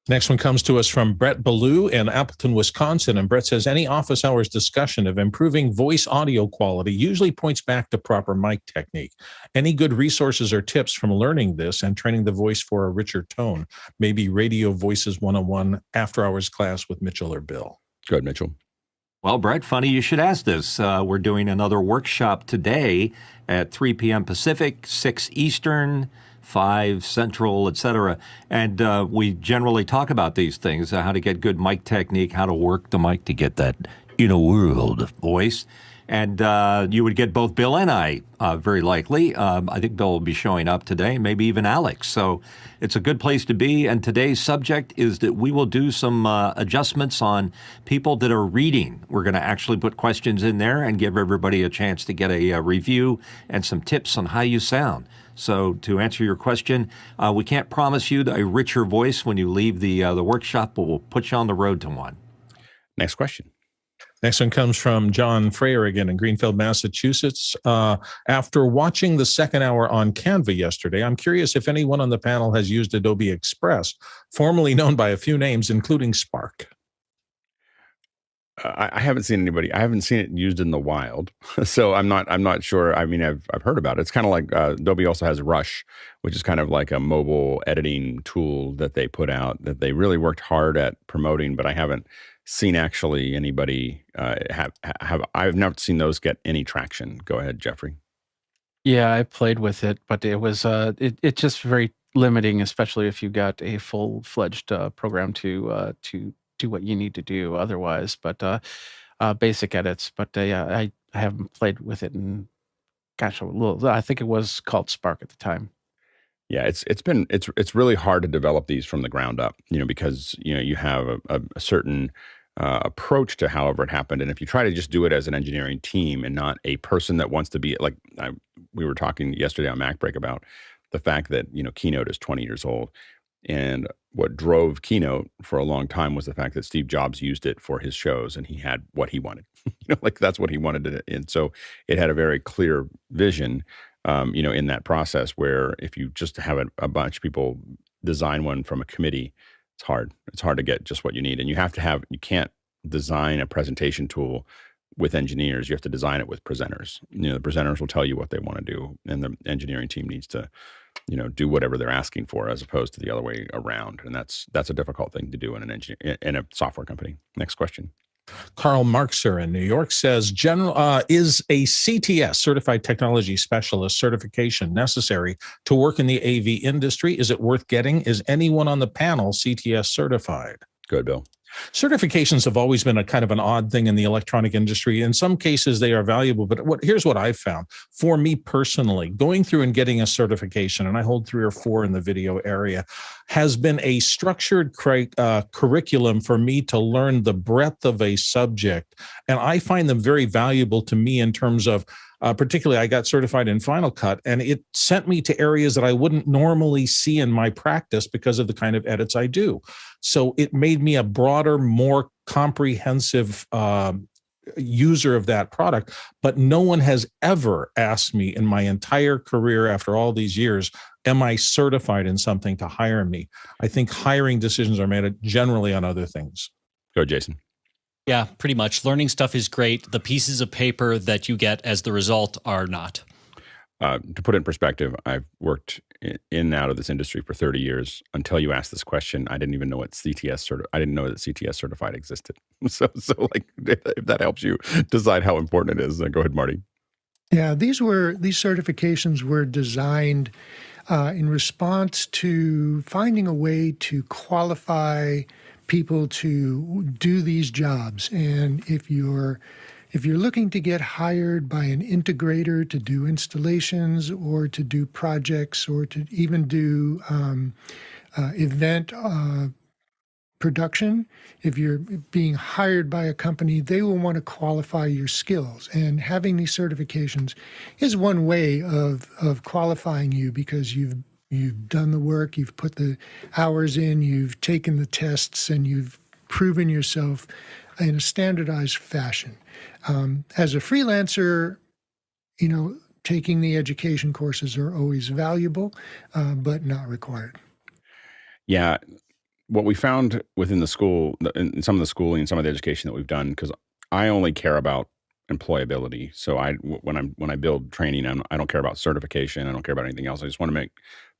Next one comes to us from Brett Ballou in Appleton, Wisconsin. And Brett says, any office hours discussion of improving voice audio quality usually points back to proper mic technique. Any good resources or tips from learning this and training the voice for a richer tone? Maybe Radio Voices 101 after hours class with Mitchell or Bill. Go ahead, Mitchell. Well, Brett, funny you should ask this. We're doing another workshop today at 3 p.m. Pacific, 6 Eastern, 5 Central, etc. And we generally talk about these things, how to get good mic technique, how to work the mic to get that inner world voice. And you would get both Bill and I, very likely. I think Bill will be showing up today, maybe even Alex. So it's a good place to be. And today's subject is that we will do some adjustments on people that are reading. We're going to actually put questions in there and give everybody a chance to get a review and some tips on how you sound. So to answer your question, we can't promise you a richer voice when you leave the workshop, but we'll put you on the road to one. Next question. Next one comes from John Freyer again in Greenfield, Massachusetts. After watching the second hour on Canva yesterday, I'm curious if anyone on the panel has used Adobe Express, formerly known by a few names, including Spark. I haven't seen anybody. I haven't seen it used in the wild, so I'm not sure. I mean, I've heard about it. It's kind of like Adobe also has Rush, which is kind of like a mobile editing tool that they put out that they really worked hard at promoting, but I haven't seen actually anybody have. I've never seen those get any traction. Go ahead, Jeffrey. Yeah, I played with it, but it was it's just very limiting, especially if you got a full-fledged program to do what you need to do otherwise. But basic edits. But I haven't played with it in a little. I think it was called Spark at the time. Yeah, it's really hard to develop these from the ground up, because you have a certain approach to however it happened, and if you try to just do it as an engineering team and not a person that wants to be like, we were talking yesterday on MacBreak about the fact that Keynote is 20 years old, and what drove Keynote for a long time was the fact that Steve Jobs used it for his shows, and he had what he wanted, like that's what he wanted, and so it had a very clear vision. In that process where if you just have a bunch of people design one from a committee, it's hard. It's hard to get just what you need. And you can't design a presentation tool with engineers. You have to design it with presenters. The presenters will tell you what they want to do, and the engineering team needs to, do whatever they're asking for, as opposed to the other way around. And that's a difficult thing to do in a software company. Next question. Carl Marxer in New York says, is a CTS, Certified Technology Specialist certification necessary to work in the AV industry? Is it worth getting? Is anyone on the panel CTS certified? Good, Bill. Certifications have always been a kind of an odd thing in the electronic industry. In some cases, they are valuable, but here's what I've found. For me personally, going through and getting a certification, and I hold 3 or 4 in the video area, has been a structured curriculum for me to learn the breadth of a subject. And I find them very valuable to me in terms of Particularly, I got certified in Final Cut, and it sent me to areas that I wouldn't normally see in my practice because of the kind of edits I do. So it made me a broader, more comprehensive user of that product. But no one has ever asked me in my entire career after all these years, am I certified in something to hire me? I think hiring decisions are made generally on other things. Go, Jason. Yeah, pretty much. Learning stuff is great. The pieces of paper that you get as the result are not. To put it in perspective, I've worked in and out of this industry for 30 years. Until you asked this question, I didn't even know what I didn't know that CTS certified existed. So like, if that helps you decide how important it is, go ahead, Marty. Yeah, these certifications were designed in response to finding a way to qualify people to do these jobs. And if you're looking to get hired by an integrator to do installations or to do projects or to even do event production, if you're being hired by a company, they will want to qualify your skills. And having these certifications is one way of qualifying you, because you've done the work, you've put the hours in, you've taken the tests, and you've proven yourself in a standardized fashion. As a freelancer, taking the education courses are always valuable, but not required. Yeah. What we found within the school, in some of the schooling and some of the education that we've done, because I only care about employability. So when I build training, I don't care about certification. I don't care about anything else. I just want to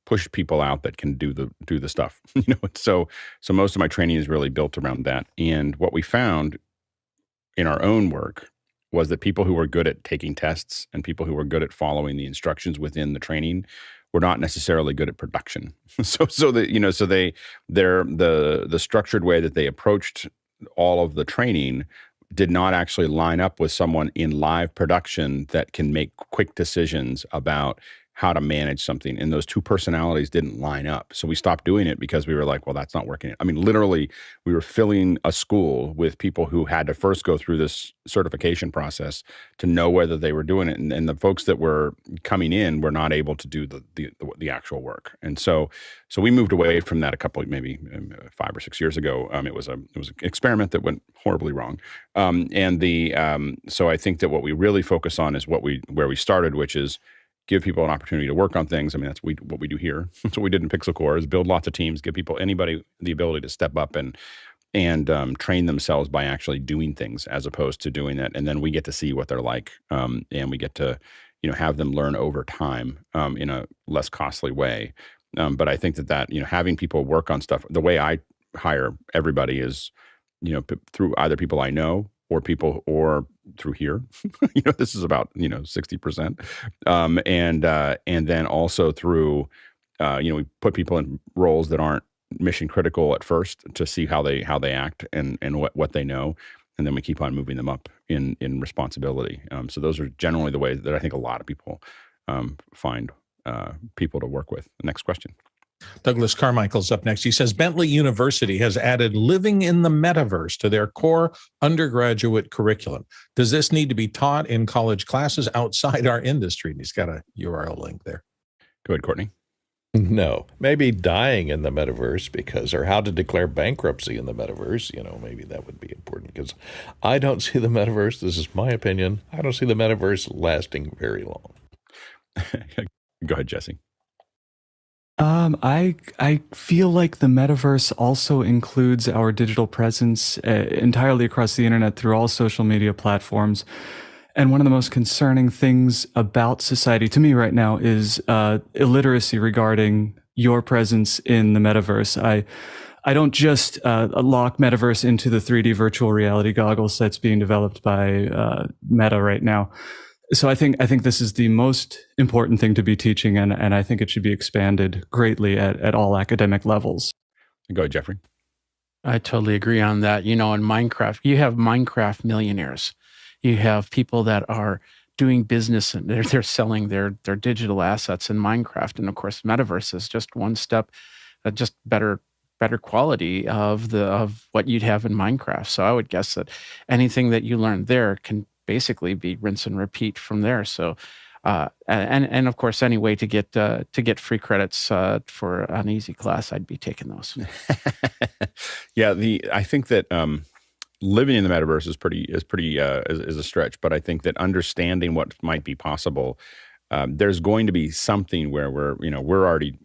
push people out that can do the stuff. So most of my training is really built around that. And what we found in our own work was that people who were good at taking tests and people who were good at following the instructions within the training were not necessarily good at production. The structured way that they approached all of the training did not actually line up with someone in live production that can make quick decisions about how to manage something. And those two personalities didn't line up. So we stopped doing it because we were like, well, that's not working. I mean, literally, we were filling a school with people who had to first go through this certification process to know whether they were doing it. And the folks that were coming in were not able to do the actual work. And so we moved away from that maybe 5 or 6 years ago. It was an experiment that went horribly wrong. So I think that what we really focus on is where we started, which is give people an opportunity to work on things. I mean, that's what we do here. That's what we did in Pixel Core, is build lots of teams, give anybody the ability to step up and train themselves by actually doing things as opposed to doing that. And then we get to see what they're like, and we get to have them learn over time in a less costly way. But I think that having people work on stuff, the way I hire everybody is through either people I know or through here. This is about 60%, and then also through we put people in roles that aren't mission critical at first to see how they act and what they know, and then we keep on moving them up in responsibility. So those are generally the ways that I think a lot of people find people to work with. Next question. Douglas Carmichael's up next. He says Bentley University has added living in the metaverse to their core undergraduate curriculum. Does this need to be taught in college classes outside our industry? And he's got a URL link there. Go ahead, Courtney. No, maybe dying in the metaverse or how to declare bankruptcy in the metaverse. Maybe that would be important, because I don't see the metaverse. This is my opinion. I don't see the metaverse lasting very long. Go ahead, Jesse. I feel like the metaverse also includes our digital presence entirely across the internet through all social media platforms. And one of the most concerning things about society to me right now is illiteracy regarding your presence in the metaverse. I don't just lock metaverse into the 3D virtual reality goggles that's being developed by Meta right now. So I think this is the most important thing to be teaching, and I think it should be expanded greatly at all academic levels. Go ahead, Jeffrey. I totally agree on that. In Minecraft, you have Minecraft millionaires. You have people that are doing business and they're selling their digital assets in Minecraft. And of course, metaverse is just one step, just better quality of what you'd have in Minecraft. So I would guess that anything that you learn there can basically be rinse and repeat from there. So, and of course, any way to get free credits for an easy class, I'd be taking those. Yeah, I think that living in the metaverse is a stretch, but I think that understanding what might be possible, there's going to be something where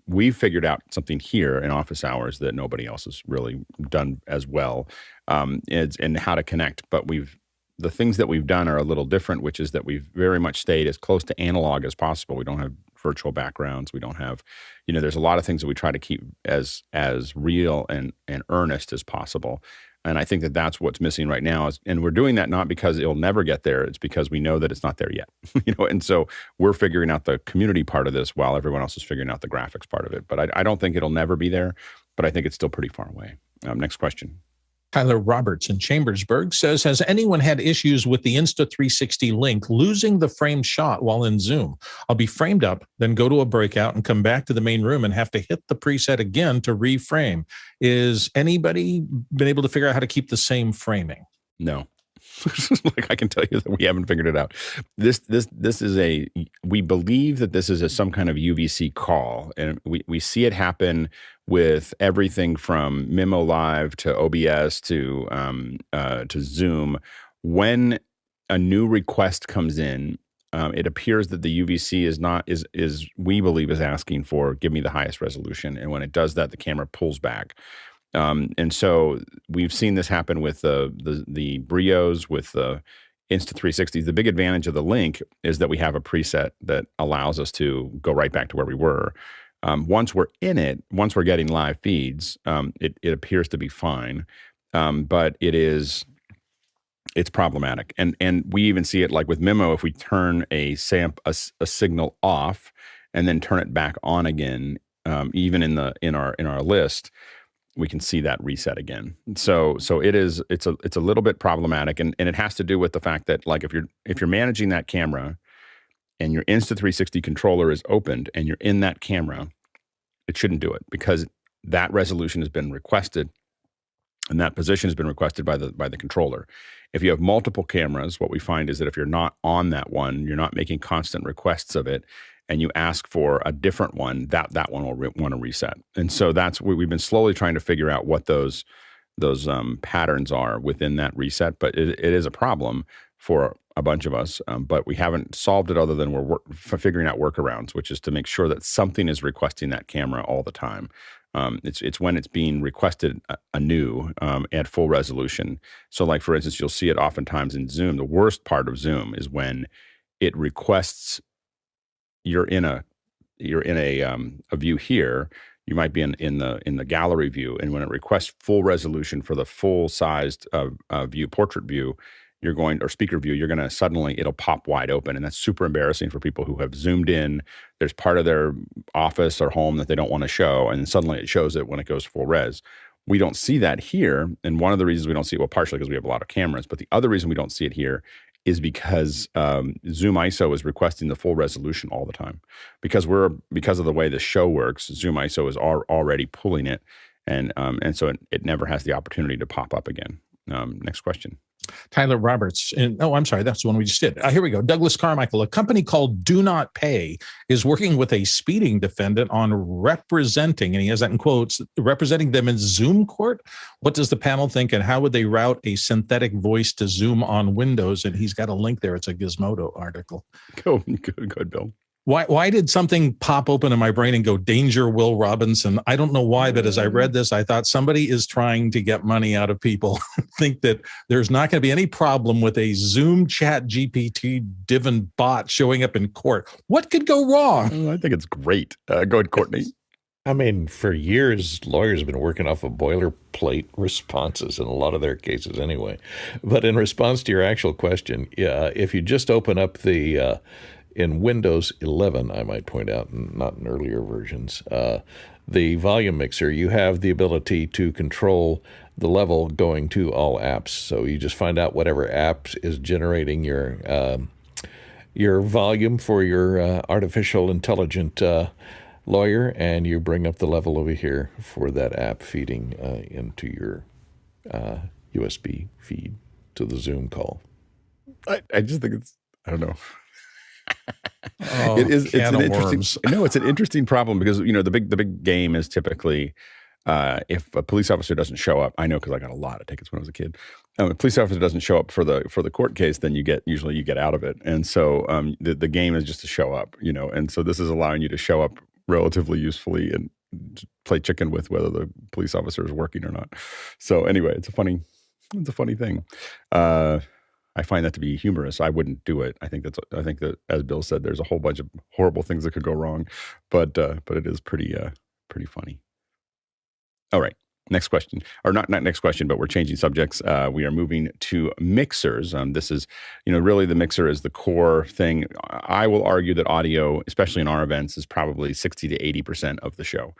we've figured out something here in office hours that nobody else has really done as well, and how to connect. But the things that we've done are a little different, which is that we've very much stayed as close to analog as possible. We don't have virtual backgrounds. We don't have, there's a lot of things that we try to keep as real and earnest as possible. And I think that that's what's missing right now. And we're doing that not because it'll never get there. It's because we know that it's not there yet. And so we're figuring out the community part of this while everyone else is figuring out the graphics part of it. But I don't think it'll never be there, but I think it's still pretty far away. Next question. Tyler Roberts in Chambersburg says, has anyone had issues with the Insta360 link losing the frame shot while in Zoom? I'll be framed up, then go to a breakout and come back to the main room and have to hit the preset again to reframe. Is anybody been able to figure out how to keep the same framing? No. Like, I can tell you that we haven't figured it out. This is we believe that this is some kind of UVC call, and we see it happen with everything from Mimo Live to OBS to Zoom. When a new request comes in, it appears that the UVC is we believe is asking for give me the highest resolution, and when it does that, the camera pulls back. And so we've seen this happen with the Brios, with the Insta360s. The big advantage of the Link is that we have a preset that allows us to go right back to where we were. Once we're in it, once we're getting live feeds, it appears to be fine, but it's problematic. And we even see it like with Mimo. If we turn a signal off and then turn it back on again, even in our list, we can see that reset again. So it's a little bit problematic, and it has to do with the fact that, like, if you're managing that camera and your Insta360 controller is opened and you're in that camera, it shouldn't do it, because that resolution has been requested and that position has been requested by the controller. If you have multiple cameras, what we find is that if you're not on that one, you're not making constant requests of it, and you ask for a different one, that one will want to reset. And so that's what we've been slowly trying to figure out, what those patterns are within that reset. But it is a problem for a bunch of us, but we haven't solved it other than we're figuring out workarounds, which is to make sure that something is requesting that camera all the time. It's when it's being requested anew at full resolution. So, like, for instance, you'll see it oftentimes in Zoom. The worst part of Zoom is when it requests you're in a view here. You might be in the gallery view, and when it requests full resolution for the full sized view, portrait view, or speaker view, you're going to suddenly, it'll pop wide open. And that's super embarrassing for people who have zoomed in. There's part of their office or home that they don't want to show, and suddenly it shows it when it goes full res. We don't see that here. And one of the reasons we don't see it, well, partially because we have a lot of cameras, but the other reason we don't see it here is because ZoomISO is requesting the full resolution all the time. Because of the way the show works, ZoomISO is already pulling it, and so it never has the opportunity to pop up again. Next question. Tyler Roberts. I'm sorry, that's the one we just did. Here we go. Douglas Carmichael. A company called Do Not Pay is working with a speeding defendant on representing, and he has that in quotes, representing them in Zoom court. What does the panel think, and how would they route a synthetic voice to Zoom on Windows? And he's got a link there. It's a Gizmodo article. Good, Bill. Why did something pop open in my brain and go, danger, Will Robinson? I don't know why, but as I read this, I thought somebody is trying to get money out of people. Think that there's not going to be any problem with a Zoom chat GPT Divin bot showing up in court. What could go wrong? I think it's great. Go ahead, Courtney. I mean, for years, lawyers have been working off of boilerplate responses in a lot of their cases anyway. But in response to your actual question, if you just open up the... in Windows 11, I might point out, not in earlier versions, the volume mixer, you have the ability to control the level going to all apps. So you just find out whatever app is generating your volume for your artificial intelligent lawyer, and you bring up the level over here for that app feeding into your USB feed to the Zoom call. I just think I don't know. Oh, It's can an of interesting. worms. No, it's an interesting problem because the big game is typically if a police officer doesn't show up. I know because I got a lot of tickets when I was a kid. If a police officer doesn't show up for the court case, then you get out of it. And so the game is just to show up, and so this is allowing you to show up relatively usefully and play chicken with whether the police officer is working or not. So anyway, it's a funny thing. I find that to be humorous. I wouldn't do it. I think that, as Bill said, there's a whole bunch of horrible things that could go wrong, but it is pretty funny. All right. Next question, or not next question, but we're changing subjects. We are moving to mixers. This is, really the mixer is the core thing. I will argue that audio, especially in our events, is probably 60 to 80% of the show.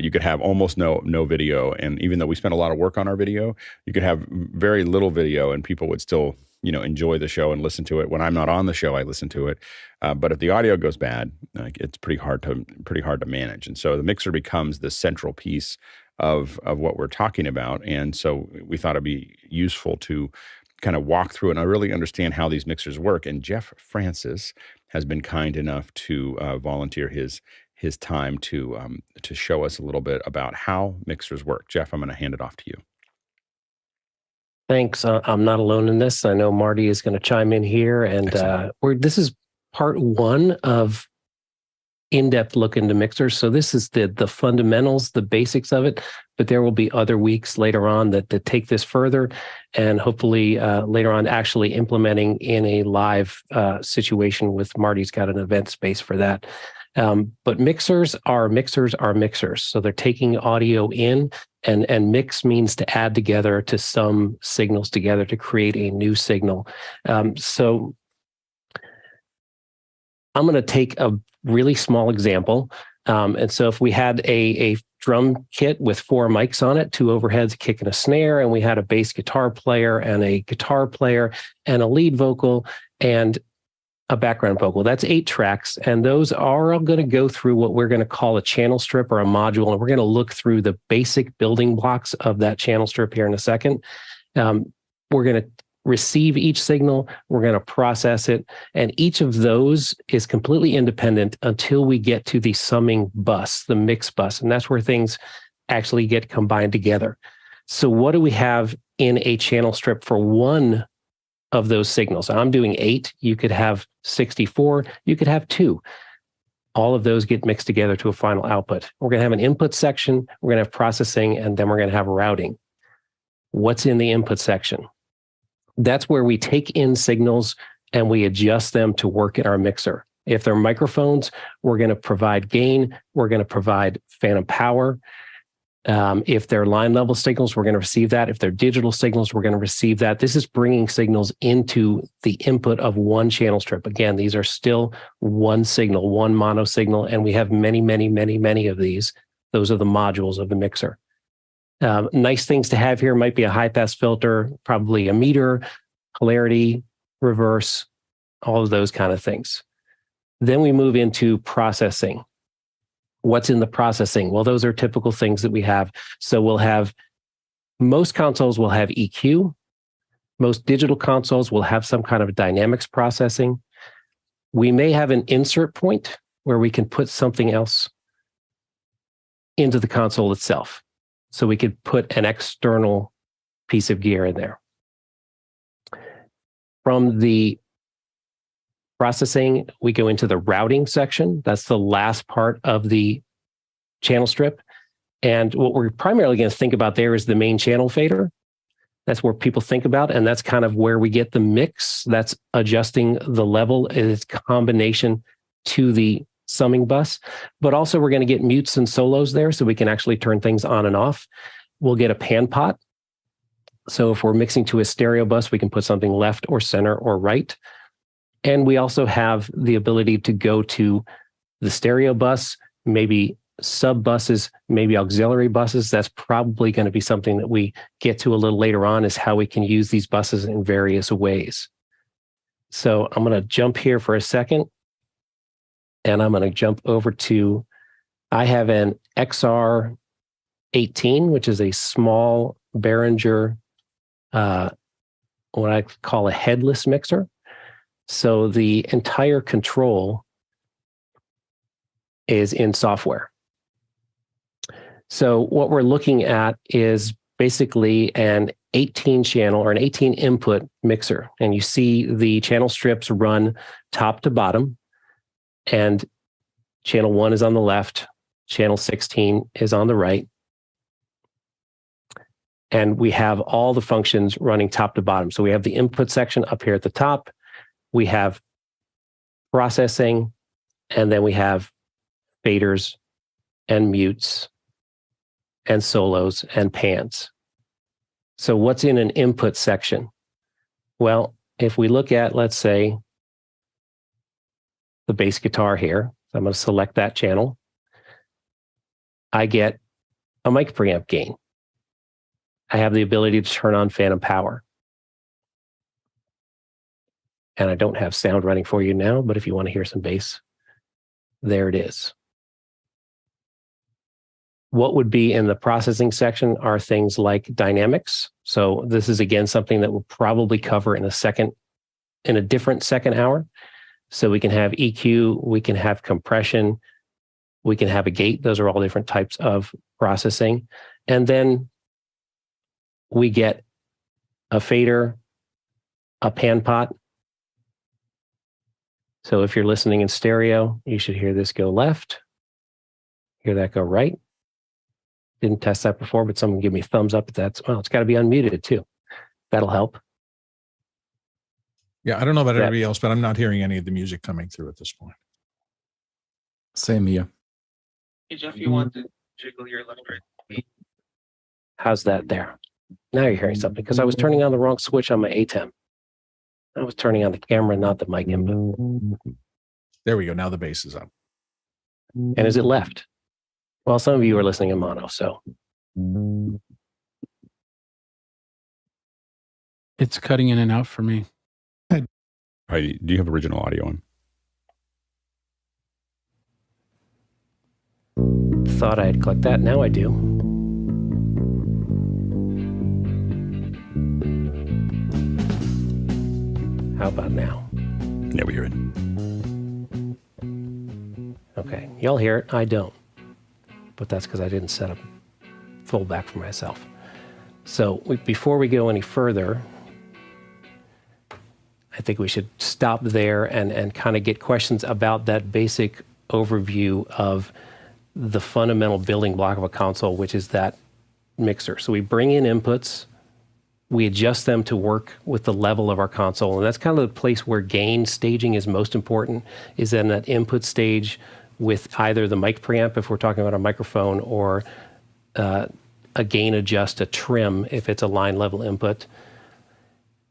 You could have almost no video, and even though we spend a lot of work on our video, you could have very little video, and people would still, enjoy the show and listen to it. When I'm not on the show, I listen to it. But if the audio goes bad, it's pretty hard to manage. And so the mixer becomes the central piece of what we're talking about. And so we thought it'd be useful to kind of walk through and really understand how these mixers work. And Jeff Francis has been kind enough to volunteer his time to show us a little bit about how mixers work. Jeff, I'm going to hand it off to you. Thanks. I'm not alone in this. I know Marty is going to chime in here, and this is part one of in-depth look into mixers. So this is the fundamentals, the basics of it, but there will be other weeks later on that take this further, and hopefully later on actually implementing in a live situation with Marty's got an event space for that. But mixers are mixers. So they're taking audio in, and mix means to add together, to sum signals together to create a new signal. So I'm going to take a really small example. And so if we had a drum kit with 4 mics on it, 2 overheads, a kick and a snare, and we had a bass guitar player and a guitar player and a lead vocal and a background vocal. That's 8 tracks, and those are all going to go through what we're going to call a channel strip or a module, and we're going to look through the basic building blocks of that channel strip here in a second. We're going to receive each signal, we're going to process it, and each of those is completely independent until we get to the summing bus, the mix bus, and that's where things actually get combined together. So what do we have in a channel strip for one of those signals? I'm doing 8. You could have 64. You could have 2. All of those get mixed together to a final output. We're going to have an input section. We're going to have processing, and then we're going to have routing. What's in the input section? That's where we take in signals and we adjust them to work in our mixer. If they're microphones, we're going to provide gain. We're going to provide phantom power. If they're line level signals, we're going to receive that. If they're digital signals, we're going to receive that. This is bringing signals into the input of one channel strip. Again, these are still one signal, one mono signal, and we have many, many, many, many of these. Those are the modules of the mixer. Nice things to have here might be a high pass filter, probably a meter, polarity, reverse, all of those kind of things. Then we move into processing. What's in the processing? Well, those are typical things that we have. So we'll have, most consoles will have EQ. Most digital consoles will have some kind of dynamics processing. We may have an insert point where we can put something else into the console itself. So we could put an external piece of gear in there. From the processing, we go into the routing section. That's the last part of the channel strip. And what we're primarily going to think about there is the main channel fader. That's where people think about, and that's kind of where we get the mix. That's adjusting the level in its combination to the summing bus. But also we're going to get mutes and solos there, so we can actually turn things on and off. We'll get a pan pot. So if we're mixing to a stereo bus, we can put something left or center or right. And we also have the ability to go to the stereo bus, maybe sub buses, maybe auxiliary buses. That's probably going to be something that we get to a little later on, is how we can use these buses in various ways. So I'm going to jump here for a second, and I'm going to jump over to, I have an XR18, which is a small Behringer, what I call a headless mixer. So the entire control is in software. So what we're looking at is basically an 18 channel or an 18 input mixer. And you see the channel strips run top to bottom. And channel 1 is on the left. Channel 16 is on the right. And we have all the functions running top to bottom. So we have the input section up here at the top. We have processing, and then we have faders and mutes and solos and pans. So what's in an input section? Well, if we look at, let's say, the bass guitar here, so I'm going to select that channel. I get a mic preamp gain. I have the ability to turn on phantom power. And I don't have sound running for you now, but if you want to hear some bass, there it is. What would be in the processing section are things like dynamics. So this is, again, something that we'll probably cover in a different second hour. So we can have EQ, we can have compression, we can have a gate. Those are all different types of processing. And then we get a fader, a pan pot. So if you're listening in stereo, you should hear this go left, hear that go right. Didn't test that before, but someone give me a thumbs up if that's, well, it's got to be unmuted too. That'll help. Yeah, I don't know about everybody else, but I'm not hearing any of the music coming through at this point. Same here. Hey, Jeff, you want to jiggle your left right? How's that there? Now you're hearing something, because I was turning on the wrong switch on my ATEM. I was turning on the camera, not the mic input. There we go. Now the bass is up. And is it left? Well, some of you are listening in mono, so. It's cutting in and out for me. All right, do you have original audio on? Thought I had clicked that. Now I do. How about now? Yeah, we hear it. Okay, y'all hear it. I don't. But that's because I didn't set up full back for myself. So before we go any further, I think we should stop there and kind of get questions about that basic overview of the fundamental building block of a console, which is that mixer. So we bring in inputs, we adjust them to work with the level of our console. And that's kind of the place where gain staging is most important, is in that input stage with either the mic preamp, if we're talking about a microphone, or a gain adjust, a trim, if it's a line level input.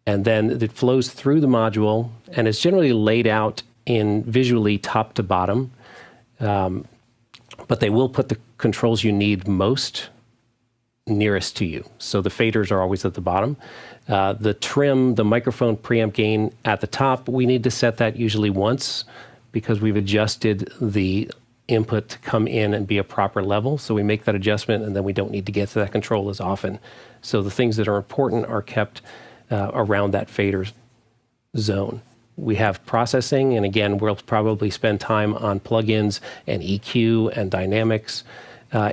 And then it flows through the module, and it's generally laid out in visually top to bottom. But they will put the controls you need most nearest to you. So the faders are always at the bottom. The trim, the microphone preamp gain at the top, we need to set that usually once, because we've adjusted the input to come in and be a proper level. So we make that adjustment, and then we don't need to get to that control as often. So the things that are important are kept around that fader zone. We have processing, and again, we'll probably spend time on plugins and EQ and dynamics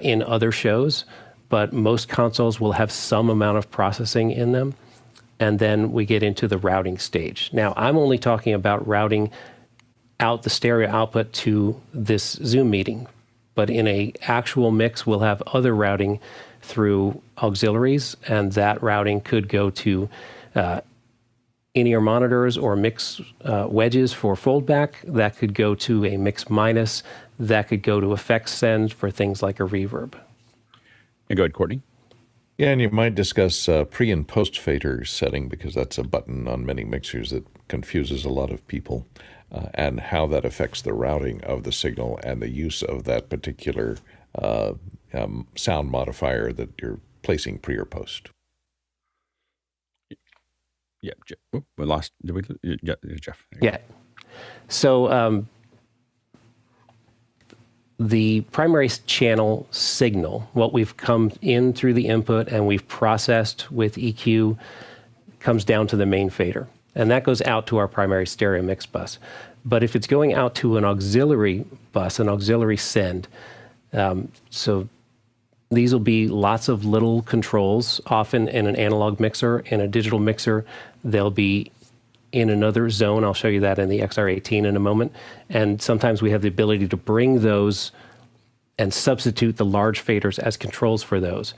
in other shows, but most consoles will have some amount of processing in them. And then we get into the routing stage. Now, I'm only talking about routing out the stereo output to this Zoom meeting, but in a actual mix, we'll have other routing through auxiliaries, and that routing could go to in-ear monitors or mix wedges for foldback. That could go to a mix minus. That could go to effects send for things like a reverb. Yeah, go ahead, Courtney. Yeah, and you might discuss pre and post fader setting, because that's a button on many mixers that confuses a lot of people, and how that affects the routing of the signal and the use of that particular sound modifier that you're placing pre or post. Yeah, we lost. Did we? Yeah, Jeff. Yeah. So the primary channel signal, what we've come in through the input and we've processed with EQ, comes down to the main fader. and that goes out to our primary stereo mix bus. But if it's going out to an auxiliary bus, an auxiliary send, so these will be lots of little controls, often in an analog mixer. In a digital mixer, they'll be in another zone. I'll show you that in the XR18 in a moment. And sometimes we have the ability to bring those and substitute the large faders as controls for those.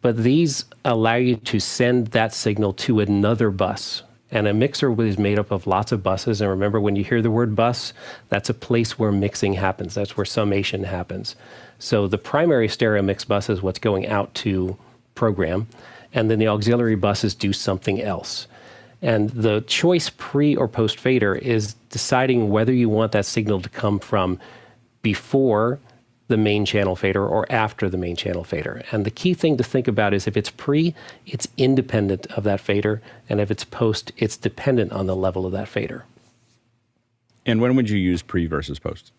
But these allow you to send that signal to another bus. And a mixer is made up of lots of buses. And remember, when you hear the word bus, that's a place where mixing happens. That's where summation happens. So the primary stereo mix bus is what's going out to program. And then the auxiliary buses do something else. And the choice pre or post fader is deciding whether you want that signal to come from before the main channel fader or after the main channel fader. And the key thing to think about is if it's pre, it's independent of that fader. And if it's post, it's dependent on the level of that fader. And when would you use pre versus post?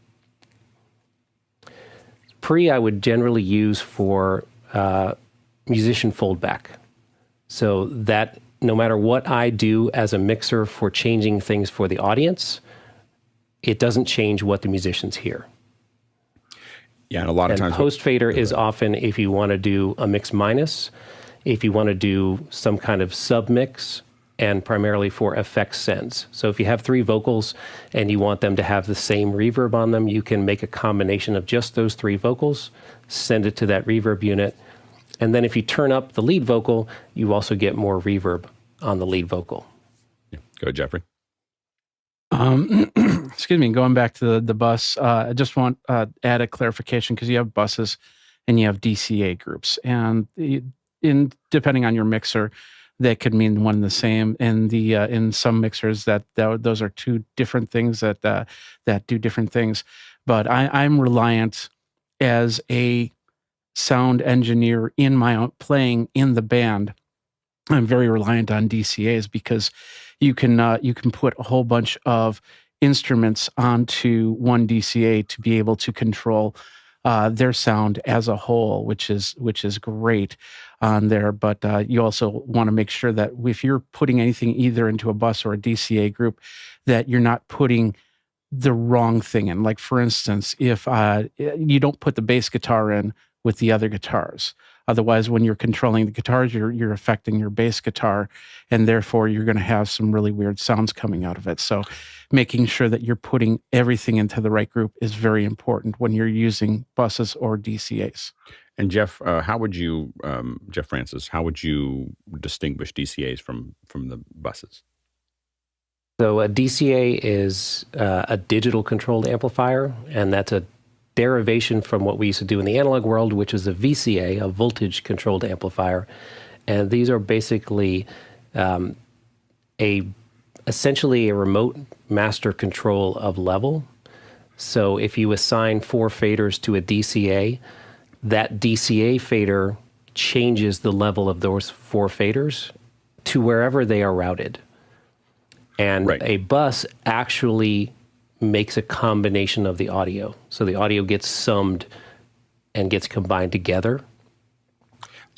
Pre, I would generally use for musician foldback. So that no matter what I do as a mixer for changing things for the audience, it doesn't change what the musicians hear. Yeah, and a lot of times post fader is often if you want to do a mix minus, if you want to do some kind of sub mix, and primarily for effects sends. So if you have 3 vocals and you want them to have the same reverb on them, you can make a combination of just those 3 vocals, send it to that reverb unit. And then if you turn up the lead vocal, you also get more reverb on the lead vocal. Yeah. Go ahead, Jeffrey. Excuse me, going back to the bus, I just want to add a clarification because you have buses and you have DCA groups. And depending on your mixer, that could mean one and the same. In some mixers, those are 2 different things that do different things. But I'm reliant as a sound engineer in my own playing in the band. I'm very reliant on DCAs because you can put a whole bunch of instruments onto one DCA to be able to control their sound as a whole, which is great on there. But you also want to make sure that if you're putting anything either into a bus or a DCA group, that you're not putting the wrong thing in. Like for instance, if you don't put the bass guitar in with the other guitars. Otherwise, when you're controlling the guitars, you're affecting your bass guitar, and therefore you're going to have some really weird sounds coming out of it. So making sure that you're putting everything into the right group is very important when you're using buses or DCAs. And Jeff, how would you, Jeff Francis, how would you distinguish DCAs from the buses? So a DCA is a digital controlled amplifier, and that's a derivation from what we used to do in the analog world, which is a VCA, a voltage controlled amplifier. And these are basically essentially a remote master control of level. So if you assign 4 faders to a DCA, that DCA fader changes the level of those 4 faders to wherever they are routed. And a bus actually makes a combination of the audio. So the audio gets summed and gets combined together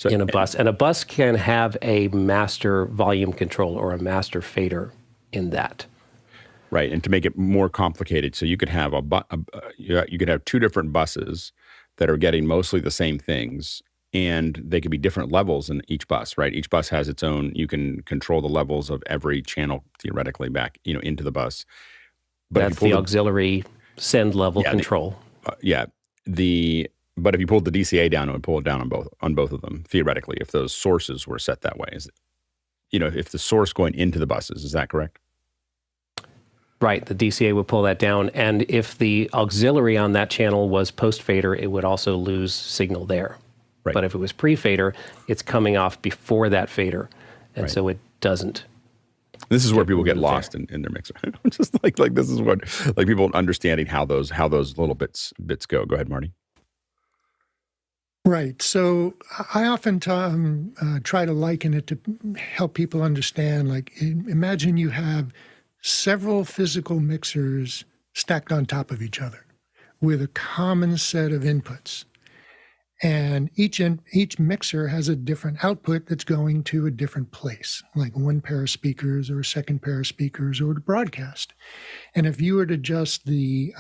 in a bus. And a bus can have a master volume control or a master fader in that. Right, and to make it more complicated, so you could have you could have 2 different buses that are getting mostly the same things, and they could be different levels in each bus, right? Each bus has its own, you can control the levels of every channel theoretically back, into the bus. But that's the auxiliary send level control. But if you pulled the DCA down, it would pull it down on both of them, theoretically, if those sources were set that way. If the source going into the buses, is that correct? Right, the DCA would pull that down. And if the auxiliary on that channel was post fader, it would also lose signal there. Right. But if it was pre-fader, it's coming off before that fader. And so it doesn't. This is where people get lost in their mixer. Just like this is what people understanding how those little bits go. Go ahead, Marty. Right. So I often try to liken it to help people understand. Like, imagine you have several physical mixers stacked on top of each other with a common set of inputs. And each mixer has a different output that's going to a different place, like one pair of speakers or a second pair of speakers or to broadcast. And if you were to adjust the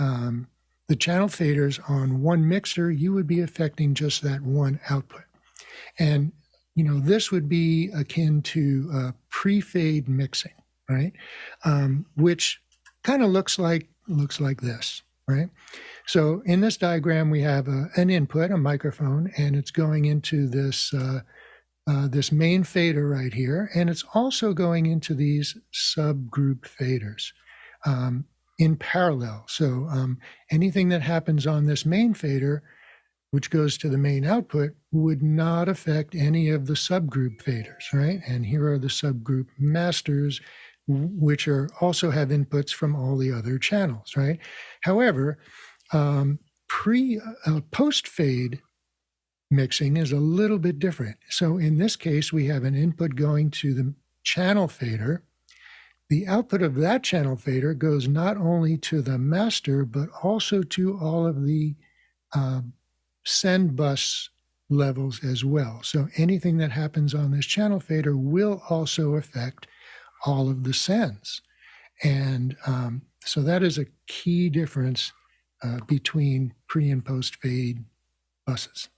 channel faders on one mixer, you would be affecting just that one output. And this would be akin to pre-fade mixing, right? Which kind of looks like this, right? So in this diagram, we have an input, a microphone, and it's going into this this main fader right here, and it's also going into these subgroup faders in parallel. So anything that happens on this main fader, which goes to the main output, would not affect any of the subgroup faders, right? And here are the subgroup masters, which also have inputs from all the other channels, right? However, post-fade mixing is a little bit different. So in this case, we have an input going to the channel fader. The output of that channel fader goes not only to the master, but also to all of the send bus levels as well. So anything that happens on this channel fader will also affect all of the sends. And so that is a key difference between pre and post fade buses.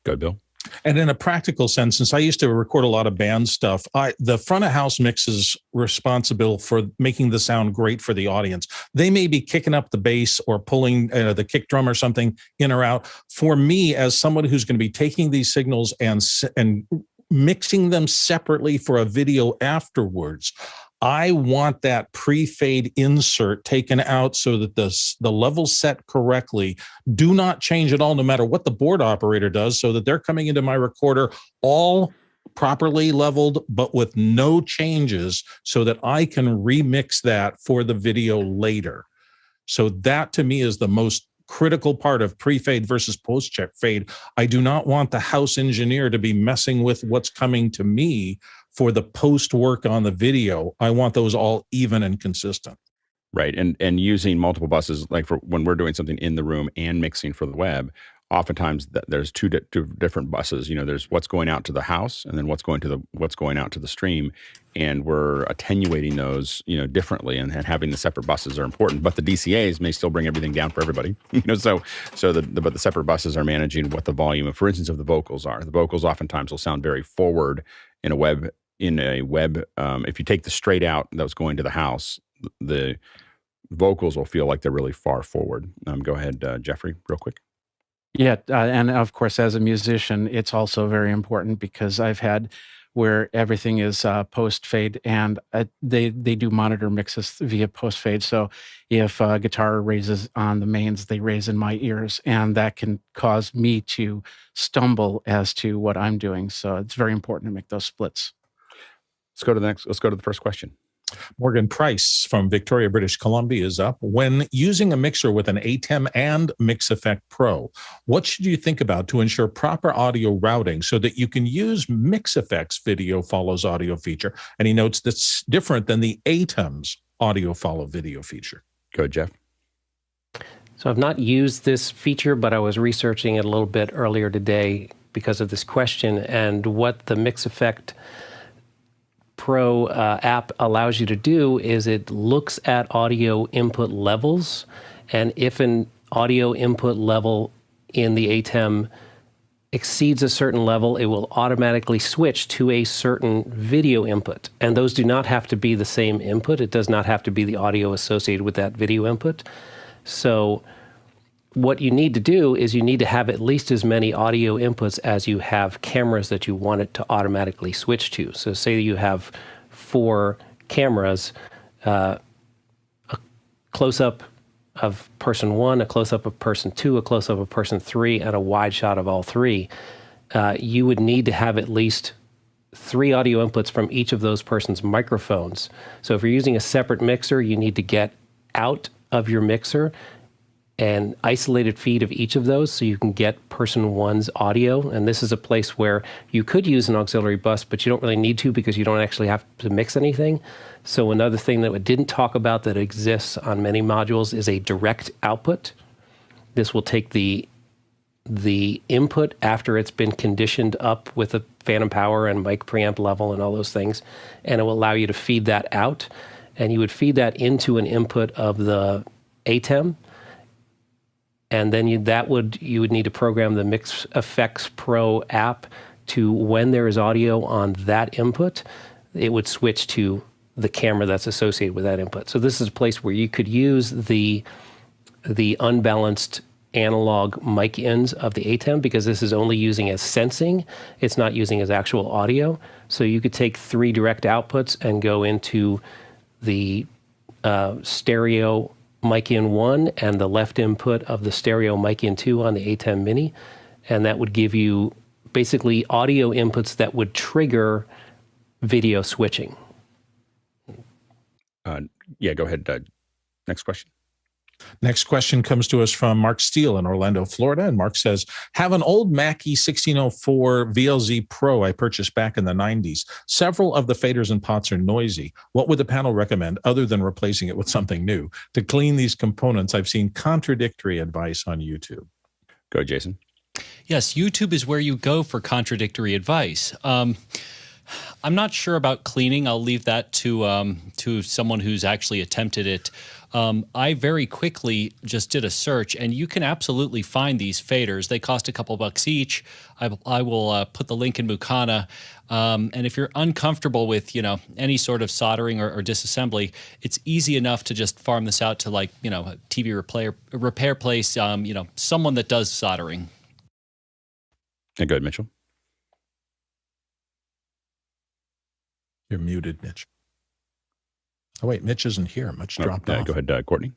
Go, Bill. And in a practical sense, since I used to record a lot of band stuff, the front of house mix is responsible for making the sound great for the audience. They may be kicking up the bass or pulling the kick drum or something in or out. For me, as someone who's going to be taking these signals and mixing them separately for a video afterwards, I want that pre-fade insert taken out so that the level's set correctly. Do not change at all, no matter what the board operator does, so that they're coming into my recorder all properly leveled, but with no changes, so that I can remix that for the video later. So that, to me, is the most critical part of pre-fade versus post-check fade. I do not want the house engineer to be messing with what's coming to me for the post work on the video. I want those all even and consistent. Right. And using multiple buses, like for when we're doing something in the room and mixing for the web, oftentimes there's two different buses. There's what's going out to the house and then what's going out to the stream. And we're attenuating those, differently, and having the separate buses are important. But the DCAs may still bring everything down for everybody. But the separate buses are managing what the volume, for instance, of the vocals are. The vocals oftentimes will sound very forward in a web. If you take the straight out that was going to the house, the vocals will feel like they're really far forward. Go ahead, Jeffrey, real quick. Yeah, and of course, as a musician, it's also very important, because I've had where everything is post fade, and they do monitor mixes via post fade. So if a guitar raises on the mains, they raise in my ears, and that can cause me to stumble as to what I'm doing. So it's very important to make those splits. Let's go to the first question. Morgan Price from Victoria, British Columbia is up. When using a mixer with an ATEM and Mix Effect Pro, what should you think about to ensure proper audio routing so that you can use Mix Effect's video follows audio feature? And he notes that's different than the ATEM's audio follow video feature. Go, Jeff. So I've not used this feature, but I was researching it a little bit earlier today because of this question. And what the Mix Effect Pro app allows you to do is it looks at audio input levels, and if an audio input level in the ATEM exceeds a certain level, it will automatically switch to a certain video input. And those do not have to be the same input. It does not have to be the audio associated with that video input. So what you need to do is you need to have at least as many audio inputs as you have cameras that you want it to automatically switch to. So say you have 4 cameras, a close-up of person 1, a close-up of person 2, a close-up of person 3, and a wide shot of all 3. You would need to have at least 3 audio inputs from each of those persons' microphones. So if you're using a separate mixer, you need to get out of your mixer an isolated feed of each of those so you can get person 1's audio. And this is a place where you could use an auxiliary bus, but you don't really need to because you don't actually have to mix anything. So another thing that we didn't talk about that exists on many modules is a direct output. This will take the the input after it's been conditioned up with a phantom power and mic preamp level and all those things, and it will allow you to feed that out. And you would feed that into an input of the ATEM, and then you would need to program the Mix Effects Pro app to, when there is audio on that input, it would switch to the camera that's associated with that input. So this is a place where you could use the unbalanced analog mic ends of the ATEM, because this is only using as sensing. It's not using as actual audio. So you could take 3 direct outputs and go into the stereo mic in 1 and the left input of the stereo mic in 2 on the ATEM Mini. And that would give you basically audio inputs that would trigger video switching. Yeah, go ahead. Next question. Next question comes to us from Mark Steele in Orlando, Florida. And Mark says, have an old Mackie 1604 VLZ Pro I purchased back in the 90s. Several of the faders and pots are noisy. What would the panel recommend other than replacing it with something new? To clean these components, I've seen contradictory advice on YouTube. Go, Jason. Yes, YouTube is where you go for contradictory advice. I'm not sure about cleaning. I'll leave that to someone who's actually attempted it. I very quickly just did a search, and you can absolutely find these faders. They cost a couple bucks each. I will put the link in Mukana. And if you're uncomfortable with, any sort of soldering or disassembly, it's easy enough to just farm this out to, like, a TV repair place, someone that does soldering. Yeah, go ahead, Mitchell. You're muted, Mitch. Oh, wait, Mitch isn't here. Mitch dropped off. Go ahead, Courtney.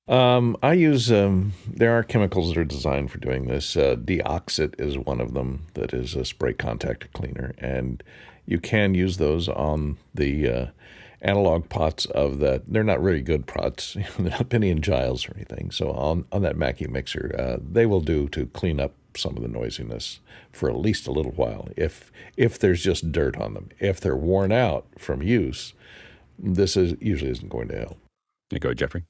I use, there are chemicals that are designed for doing this. Deoxit is one of them that is a spray contactor cleaner. And you can use those on the analog pots of that. They're not really good pots. They're not Penny and Giles or anything. So on that Mackie mixer, they will do to clean up some of the noisiness for at least a little while. If there's just dirt on them, if they're worn out from use, this usually isn't going to help. You go, Jeffrey.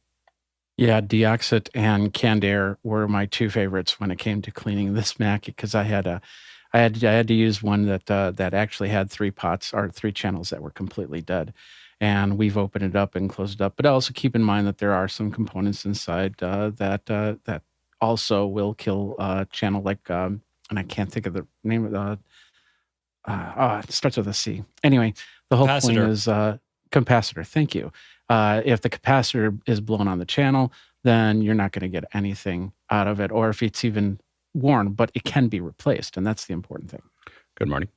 Yeah, Deoxit and Canned Air were my 2 favorites when it came to cleaning this Mackie, because I had to use one that actually had 3 pots or 3 channels that were completely dead. And we've opened it up and closed it up. But also keep in mind that there are some components inside that also will kill a channel, like, and I can't think of the name of the, it starts with a C. Anyway, the whole point is capacitor. Thank you. If the capacitor is blown on the channel, then you're not going to get anything out of it, or if it's even worn, but it can be replaced. And that's the important thing. Good, Marty.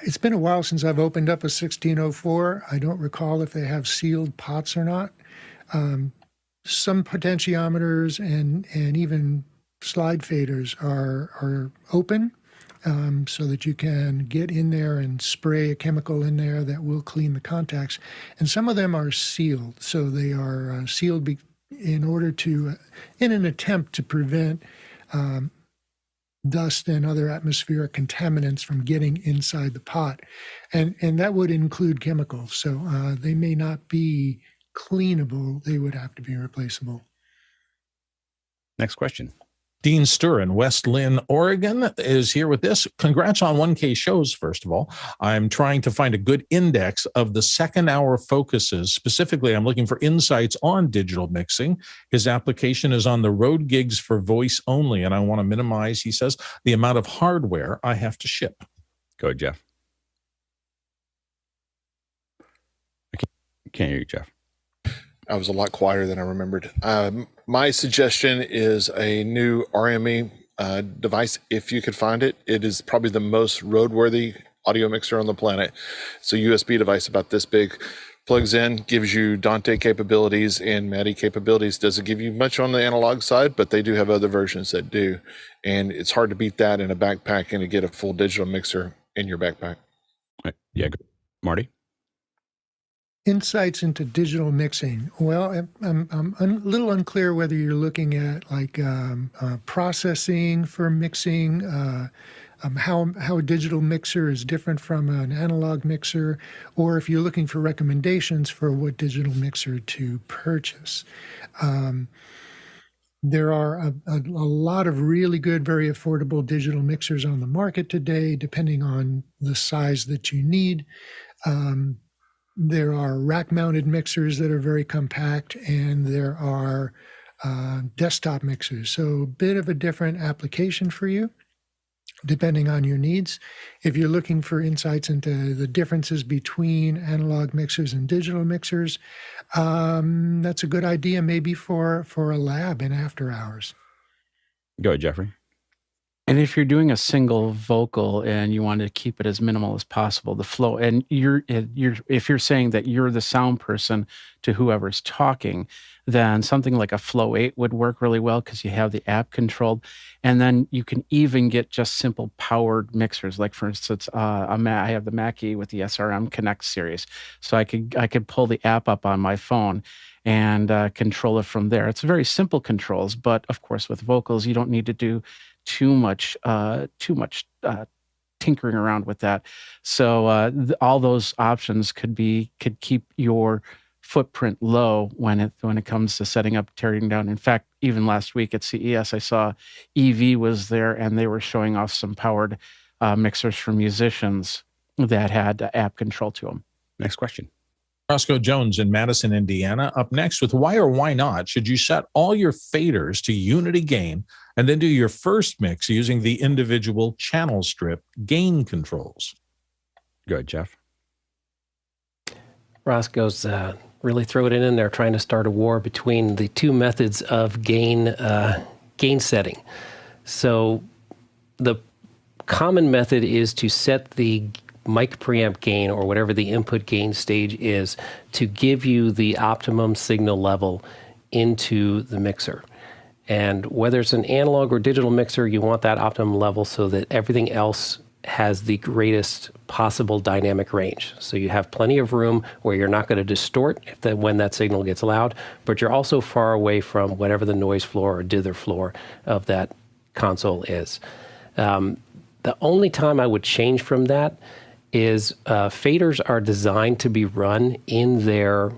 It's been a while since I've opened up a 1604. I don't recall if they have sealed pots or not. Some potentiometers and even slide faders are open, so that you can get in there and spray a chemical in there that will clean the contacts. And some of them are sealed. So they are sealed in order to, in an attempt to prevent dust and other atmospheric contaminants from getting inside the pot. And that would include chemicals. So they may not be cleanable. They would have to be replaceable. Next question. Dean Sturr in West Lynn, Oregon is here with this. Congrats on 1K shows, first of all. I'm trying to find a good index of the second hour focuses. Specifically, I'm looking for insights on digital mixing. His application is on the road gigs for voice only, and I want to minimize, he says, the amount of hardware I have to ship. Go ahead, Jeff. I can't hear you, Jeff. I was a lot quieter than I remembered. My suggestion is a new RME device, if you could find it. It is probably the most roadworthy audio mixer on the planet. It's a USB device about this big, plugs in, gives you Dante capabilities and Mackie capabilities. Doesn't give you much on the analog side, but they do have other versions that do. And it's hard to beat that in a backpack and to get a full digital mixer in your backpack. Right. Yeah, Marty? Insights into digital mixing. Well, I'm a little unclear whether you're looking at like processing for mixing, how a digital mixer is different from an analog mixer, or if you're looking for recommendations for what digital mixer to purchase. There are a lot of really good, very affordable digital mixers on the market today, depending on the size that you need. There are rack-mounted mixers that are very compact, and there are desktop mixers. So a bit of a different application for you, depending on your needs. If you're looking for insights into the differences between analog mixers and digital mixers, that's a good idea maybe for a lab in after hours. Go ahead, Jeffrey. And if you're doing a single vocal and you want to keep it as minimal as possible, the flow, and if you're saying that you're the sound person to whoever's talking, then something like a Flow 8 would work really well because you have the app controlled. And then you can even get just simple powered mixers. Like for instance, I have the Mackie with the SRM Connect series. So I could pull the app up on my phone and control it from there. It's very simple controls, but of course with vocals, you don't need to do too much tinkering around with that. So all those options could keep your footprint low when it comes to setting up, tearing down. In fact, even last week at CES, I saw EV was there, and they were showing off some powered mixers for musicians that had app control to them. Next question. Roscoe Jones in Madison, Indiana, up next with why or why not should you set all your faders to unity gain and then do your first mix using the individual channel strip gain controls? Go ahead, Jeff. Roscoe's really throwing it in there, trying to start a war between the two methods of gain setting. So the common method is to set the mic preamp gain, or whatever the input gain stage is, to give you the optimum signal level into the mixer. And whether it's an analog or digital mixer, you want that optimum level so that everything else has the greatest possible dynamic range. So you have plenty of room where you're not going to distort when that signal gets loud, but you're also far away from whatever the noise floor or dither floor of that console is. The only time I would change from that is faders are designed to be run in their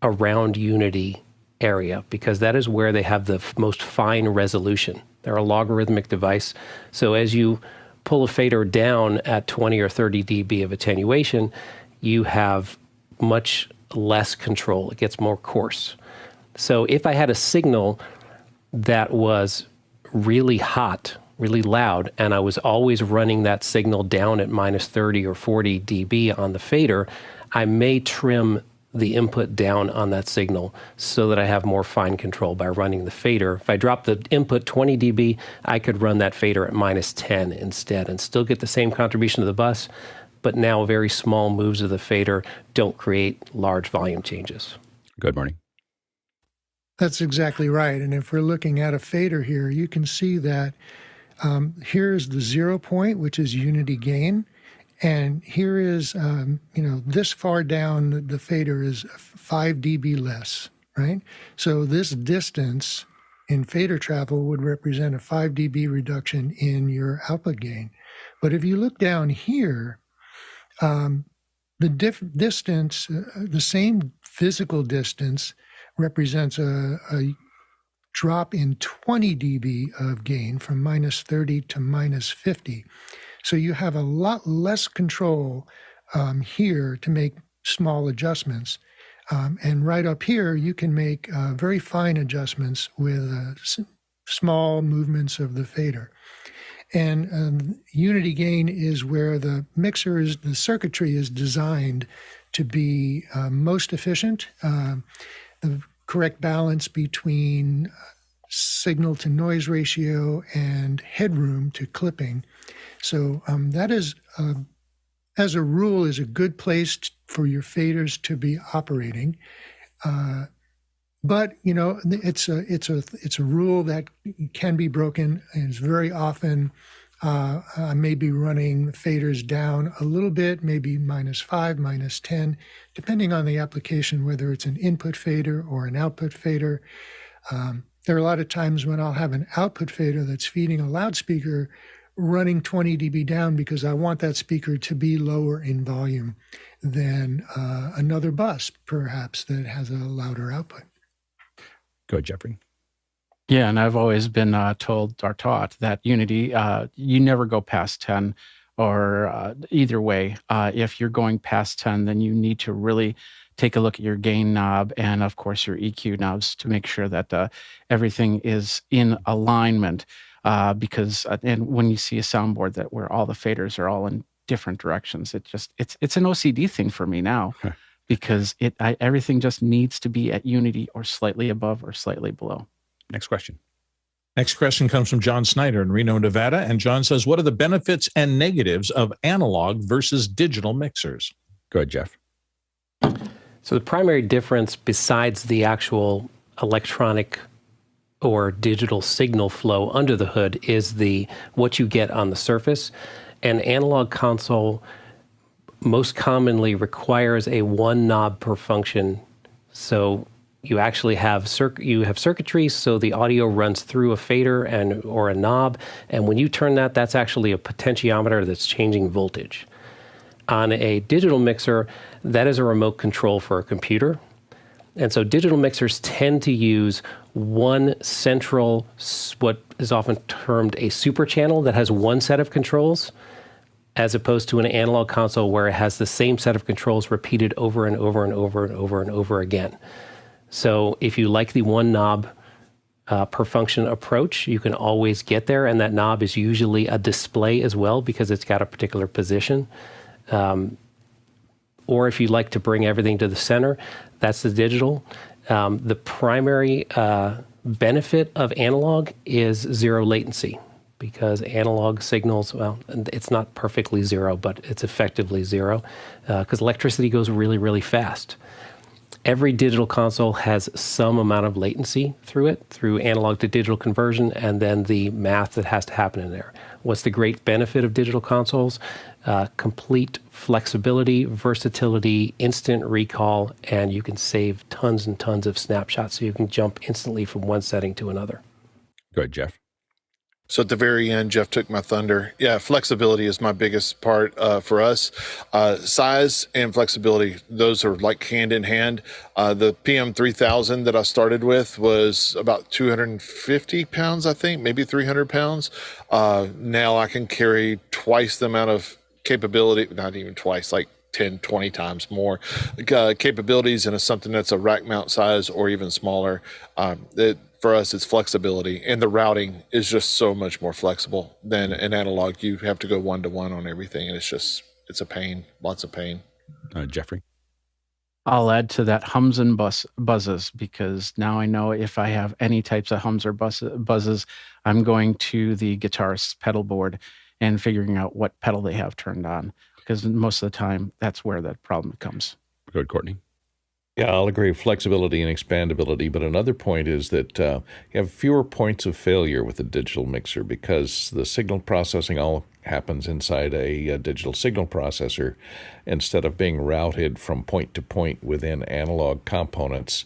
around unity area, because that is where they have the most fine resolution. They're a logarithmic device. So as you pull a fader down at 20 or 30 dB of attenuation, you have much less control. It gets more coarse. So if I had a signal that was really hot, really loud, and I was always running that signal down at minus 30 or 40 dB on the fader, I may trim the input down on that signal so that I have more fine control by running the fader. If I drop the input 20 dB, I could run that fader at minus 10 instead and still get the same contribution to the bus, but now very small moves of the fader don't create large volume changes. Good morning. That's exactly right. And if we're looking at a fader here, you can see that here's the 0 point, which is unity gain. And here is, this far down, the fader is 5 dB less, right? So this distance in fader travel would represent a 5 dB reduction in your output gain. But if you look down here, the distance, the same physical distance represents a drop in 20 dB of gain from minus 30 to minus 50. So you have a lot less control here to make small adjustments. And right up here, you can make very fine adjustments with small movements of the fader. And unity gain is where the circuitry is designed to be most efficient. The correct balance between signal to noise ratio and headroom to clipping. So that is, as a rule, is a good place for your faders to be operating. But it's a rule that can be broken, and it's very often I may be running faders down a little bit, maybe minus 5, minus 10, depending on the application, whether it's an input fader or an output fader. There are a lot of times when I'll have an output fader that's feeding a loudspeaker running 20 dB down because I want that speaker to be lower in volume than another bus, perhaps, that has a louder output. Go ahead, Jeffrey. Yeah, and I've always been told or taught that Unity, you never go past 10 or either way. If you're going past 10, then you need to really take a look at your gain knob and, of course, your EQ knobs to make sure that everything is in alignment. Because and when you see a soundboard that where all the faders are all in different directions, it's an OCD thing for me now. Because everything just needs to be at unity or slightly above or slightly below. Next question. Next question comes from John Snyder in Reno, Nevada. And John says, what are the benefits and negatives of analog versus digital mixers? Go ahead, Jeff. So the primary difference besides the actual electronic or digital signal flow under the hood is what you get on the surface. An analog console most commonly requires a one knob per function. So you actually have circuitry, so the audio runs through a fader or a knob, and when you turn that, that's actually a potentiometer that's changing voltage. On a digital mixer, that is a remote control for a computer. And so digital mixers tend to use one central, what is often termed a super channel that has one set of controls, as opposed to an analog console where it has the same set of controls repeated over and over and over and over and over again. So if you like the one knob per function approach, you can always get there, and that knob is usually a display as well because it's got a particular position. Or if you like to bring everything to the center, that's the digital. The primary benefit of analog is zero latency, because analog signals, well, it's not perfectly zero, but it's effectively zero, because electricity goes really, really fast. Every digital console has some amount of latency through it, through analog to digital conversion, and then the math that has to happen in there. What's the great benefit of digital consoles? Complete flexibility, versatility, instant recall, and you can save tons and tons of snapshots, so you can jump instantly from one setting to another. Go ahead, Jeff. So at the very end, Jeff took my thunder. Yeah, flexibility is my biggest part for us. Size and flexibility, those are like hand in hand. The PM3000 that I started with was about 250 pounds, I think, maybe 300 pounds. Now I can carry twice the amount of capability, not even twice, like 10, 20 times more capabilities in something that's a rack mount size or even smaller. For us, it's flexibility, and the routing is just so much more flexible than an analog. You have to go one-to-one on everything, and it's a pain, lots of pain. Jeffrey? I'll add to that hums and buzzes, because now I know if I have any types of hums or buzzes, I'm going to the guitarist's pedal board and figuring out what pedal they have turned on, because most of the time, that's where that problem comes. Go ahead, Courtney. Yeah, I'll agree. Flexibility and expandability. But another point is that you have fewer points of failure with a digital mixer, because the signal processing all happens inside a digital signal processor instead of being routed from point to point within analog components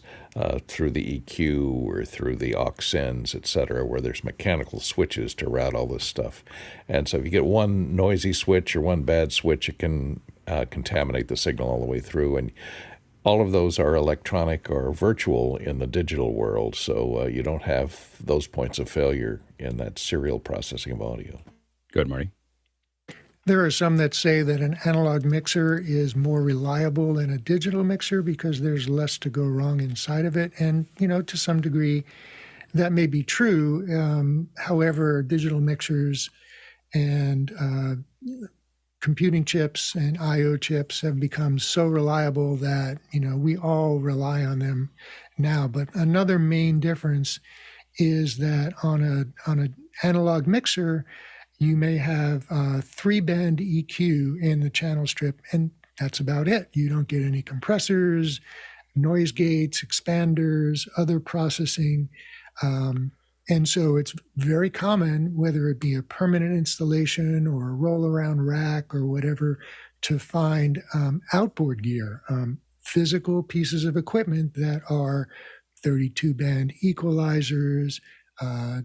through the EQ or through the aux sends, et cetera, where there's mechanical switches to route all this stuff. And so if you get one noisy switch or one bad switch, it can contaminate the signal all the way through. And all of those are electronic or virtual in the digital world, so you don't have those points of failure in that serial processing of audio. Good, Marty. There are some that say that an analog mixer is more reliable than a digital mixer because there's less to go wrong inside of it. And, to some degree, that may be true. However, digital mixers and computing chips and I/O chips have become so reliable that, we all rely on them now. But another main difference is that on an analog mixer, you may have 3-band EQ in the channel strip, and that's about it. You don't get any compressors, noise gates, expanders, other processing. And so it's very common, whether it be a permanent installation or a roll-around rack or whatever, to find outboard gear, physical pieces of equipment that are 32-band equalizers,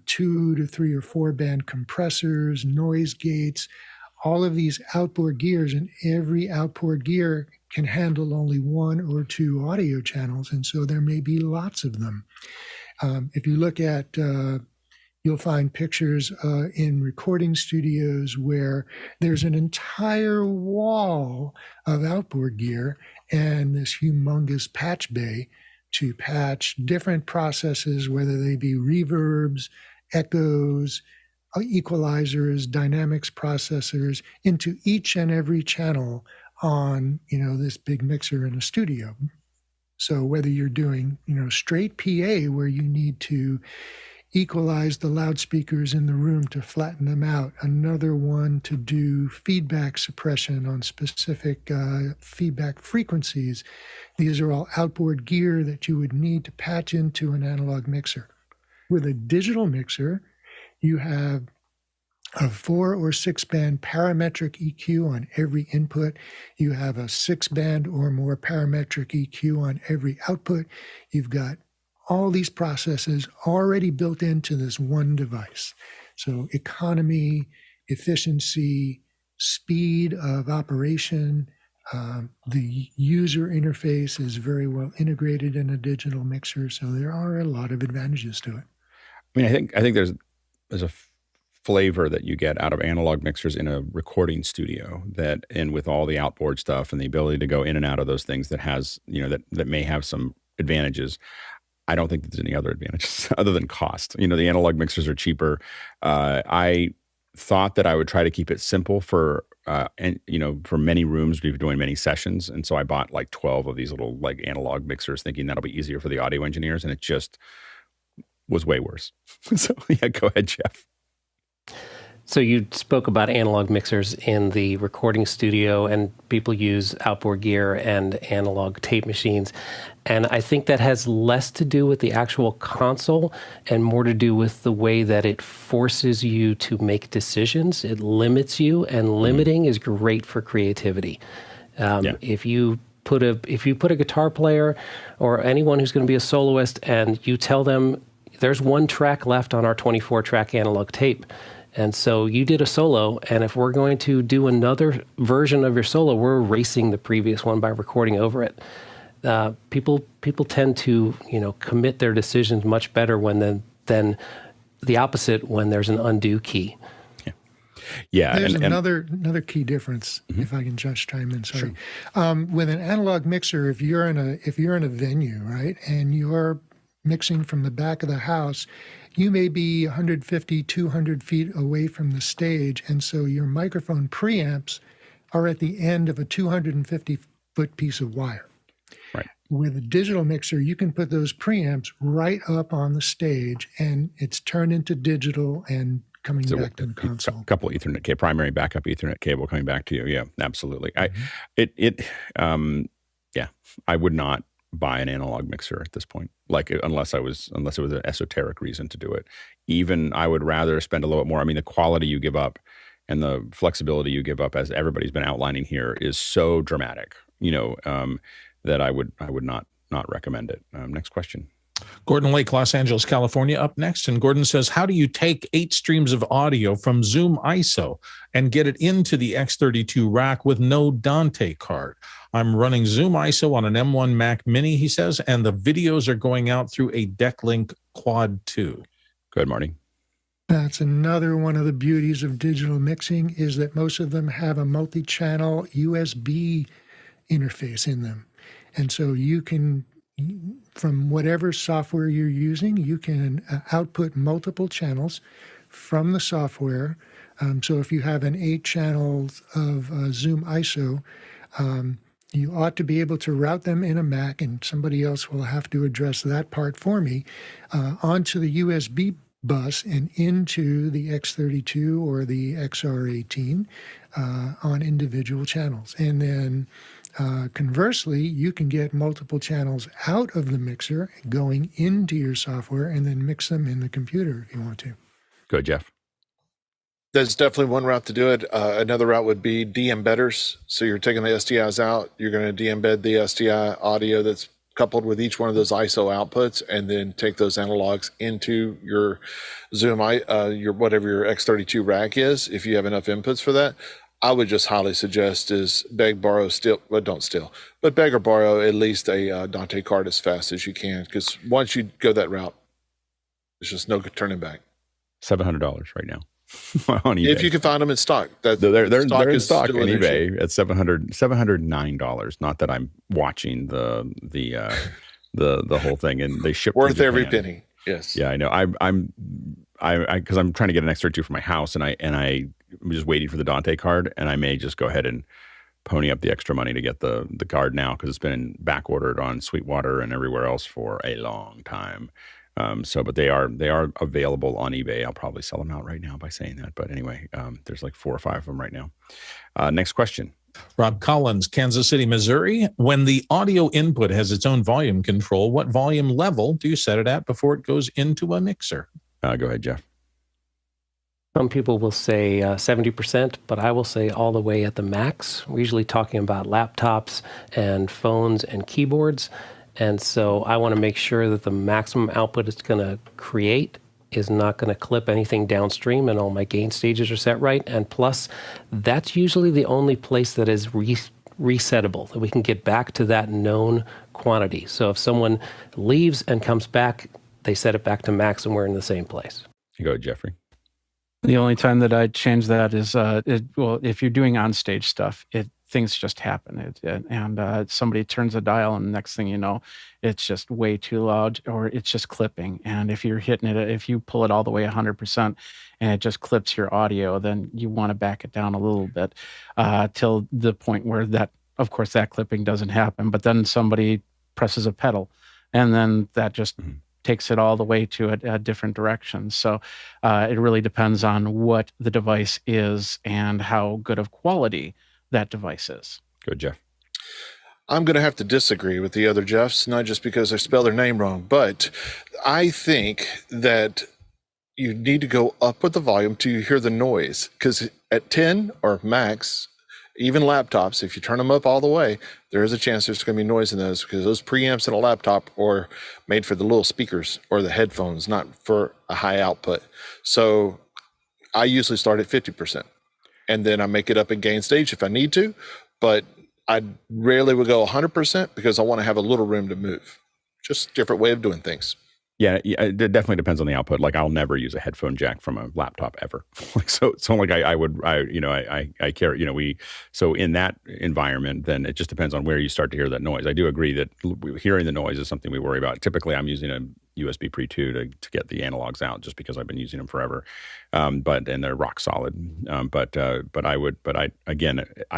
2 to 3 or 4-band compressors, noise gates, all of these outboard gears, and every outboard gear can handle only 1 or 2 audio channels, and so there may be lots of them. If you look at, you'll find pictures in recording studios where there's an entire wall of outboard gear and this humongous patch bay to patch different processes, whether they be reverbs, echoes, equalizers, dynamics processors, into each and every channel on, this big mixer in a studio. So whether you're doing, straight PA where you need to equalize the loudspeakers in the room to flatten them out, another one to do feedback suppression on specific feedback frequencies. These are all outboard gear that you would need to patch into an analog mixer. With a digital mixer, you have a 4 or 6 band parametric EQ on every input. You have a 6 band or more parametric EQ on every output. You've got all these processes already built into this one device. So economy, efficiency, speed of operation, the user interface is very well integrated in a digital mixer. So there are a lot of advantages to it. I mean, I think there's a flavor that you get out of analog mixers in a recording studio and with all the outboard stuff and the ability to go in and out of those things that has, that may have some advantages. I don't think there's any other advantages other than cost. The analog mixers are cheaper. I thought that I would try to keep it simple for many rooms. We've been doing many sessions. And so I bought like 12 of these little like analog mixers thinking that'll be easier for the audio engineers. And it just was way worse. So yeah, go ahead, Jeff. So you spoke about analog mixers in the recording studio, and people use outboard gear and analog tape machines. And I think that has less to do with the actual console and more to do with the way that it forces you to make decisions. It limits you, and limiting is great for creativity. If you put a guitar player or anyone who's going to be a soloist and you tell them there's one track left on our 24-track analog tape, and so you did a solo, and if we're going to do another version of your solo, we're erasing the previous one by recording over it. People tend to commit their decisions much better than the opposite when there's an undo key. Yeah. There's another key difference, if I can just chime in. Sorry. Sure. With an analog mixer, if you're in a venue, right, and you're mixing from the back of the house, you may be 150, 200 feet away from the stage, and so your microphone preamps are at the end of a 250-foot piece of wire. Right. With a digital mixer, you can put those preamps right up on the stage, and it's turned into digital and coming back to the console. A couple Ethernet cable, primary backup Ethernet cable coming back to you. Yeah, absolutely. Mm-hmm. I would not buy an analog mixer at this point, unless it was an esoteric reason to do it. Even I would rather spend a little bit more. I mean, the quality you give up and the flexibility you give up, as everybody's been outlining here, is so dramatic, that I would not recommend it. Next question. Gordon Lake, Los Angeles, California, up next. And Gordon says, how do you take 8 streams of audio from ZoomISO and get it into the X32 Rack with no Dante card? I'm running ZoomISO on an M1 Mac Mini, he says, and the videos are going out through a Decklink Quad 2. Go ahead, Marty. That's another one of the beauties of digital mixing, is that most of them have a multi-channel USB interface in them. And so you can, from whatever software you're using, you can output multiple channels from the software. So if you have an 8 channels of ZoomISO, you ought to be able to route them in a Mac, and somebody else will have to address that part for me, onto the USB bus and into the X32 or the XR18 on individual channels. And then conversely, you can get multiple channels out of the mixer going into your software and then mix them in the computer if you want to. Go, Jeff. There's definitely one route to do it. Another route would be de-embedders. So you're taking the SDIs out, you're going to de-embed the SDI audio that's coupled with each one of those ISO outputs, and then take those analogs into your your whatever your X32 rack is, if you have enough inputs for that. I would just highly suggest is beg, borrow, steal, well, don't steal, but beg or borrow at least a Dante card as fast as you can, because once you go that route, There's just no turning back. $700 right now on eBay. If you can find them in stock. they're in stock on still an eBay issue. at $709. Not that I'm watching the whole thing, and they ship Worth from every Japan. penny. Yes. Yeah, I know. I'm because I'm trying to get an X32 for my house, and I'm just waiting for the Dante card, and I may just go ahead and pony up the extra money to get the card now, because it's been back ordered on Sweetwater and everywhere else for a long time. But they are available on eBay. I'll probably sell them out right now by saying that. But anyway, there's like 4 or 5 of them right now. Next question. Rob Collins, Kansas City, Missouri. When the audio input has its own volume control, what volume level do you set it at before it goes into a mixer? Go ahead, Jeff. Some people will say 70%, but I will say all the way at the max. We're usually talking about laptops and phones and keyboards. And so I want to make sure that the maximum output it's going to create is not going to clip anything downstream, and all my gain stages are set right. And plus, that's usually the only place that is resettable, that we can get back to that known quantity. So if someone leaves and comes back, they set it back to max and we're in the same place. You go, Jeffrey. The only time that I'd change that is, if you're doing on-stage stuff, things just happen. Somebody turns a dial, and the next thing you know, it's just way too loud, or it's just clipping. And if you're hitting it, if you pull it all the way 100% and it just clips your audio, then you want to back it down a little bit till the point where that, of course, that clipping doesn't happen. But then somebody presses a pedal, and then that just takes it all the way to a different direction. So it really depends on what the device is and how good of quality that device is. Good, Jeff. I'm going to have to disagree with the other Jeffs, not just because I spelled their name wrong, but I think that you need to go up with the volume till you hear the noise. Because at 10 or max, even laptops, if you turn them up all the way, there is a chance there's going to be noise in those, because those preamps in a laptop are made for the little speakers or the headphones, not for a high output. So I usually start at 50%, and then I make it up in gain stage if I need to, but I rarely would go 100% because I want to have a little room to move. Just a different way of doing things. Yeah, it definitely depends on the output. Like, I'll never use a headphone jack from a laptop ever. So I carry, so in that environment, then it just depends on where you start to hear that noise. I do agree that hearing the noise is something we worry about. Typically, I'm using a USB Pre 2 to get the analogs out, just because I've been using them forever. And they're rock solid. I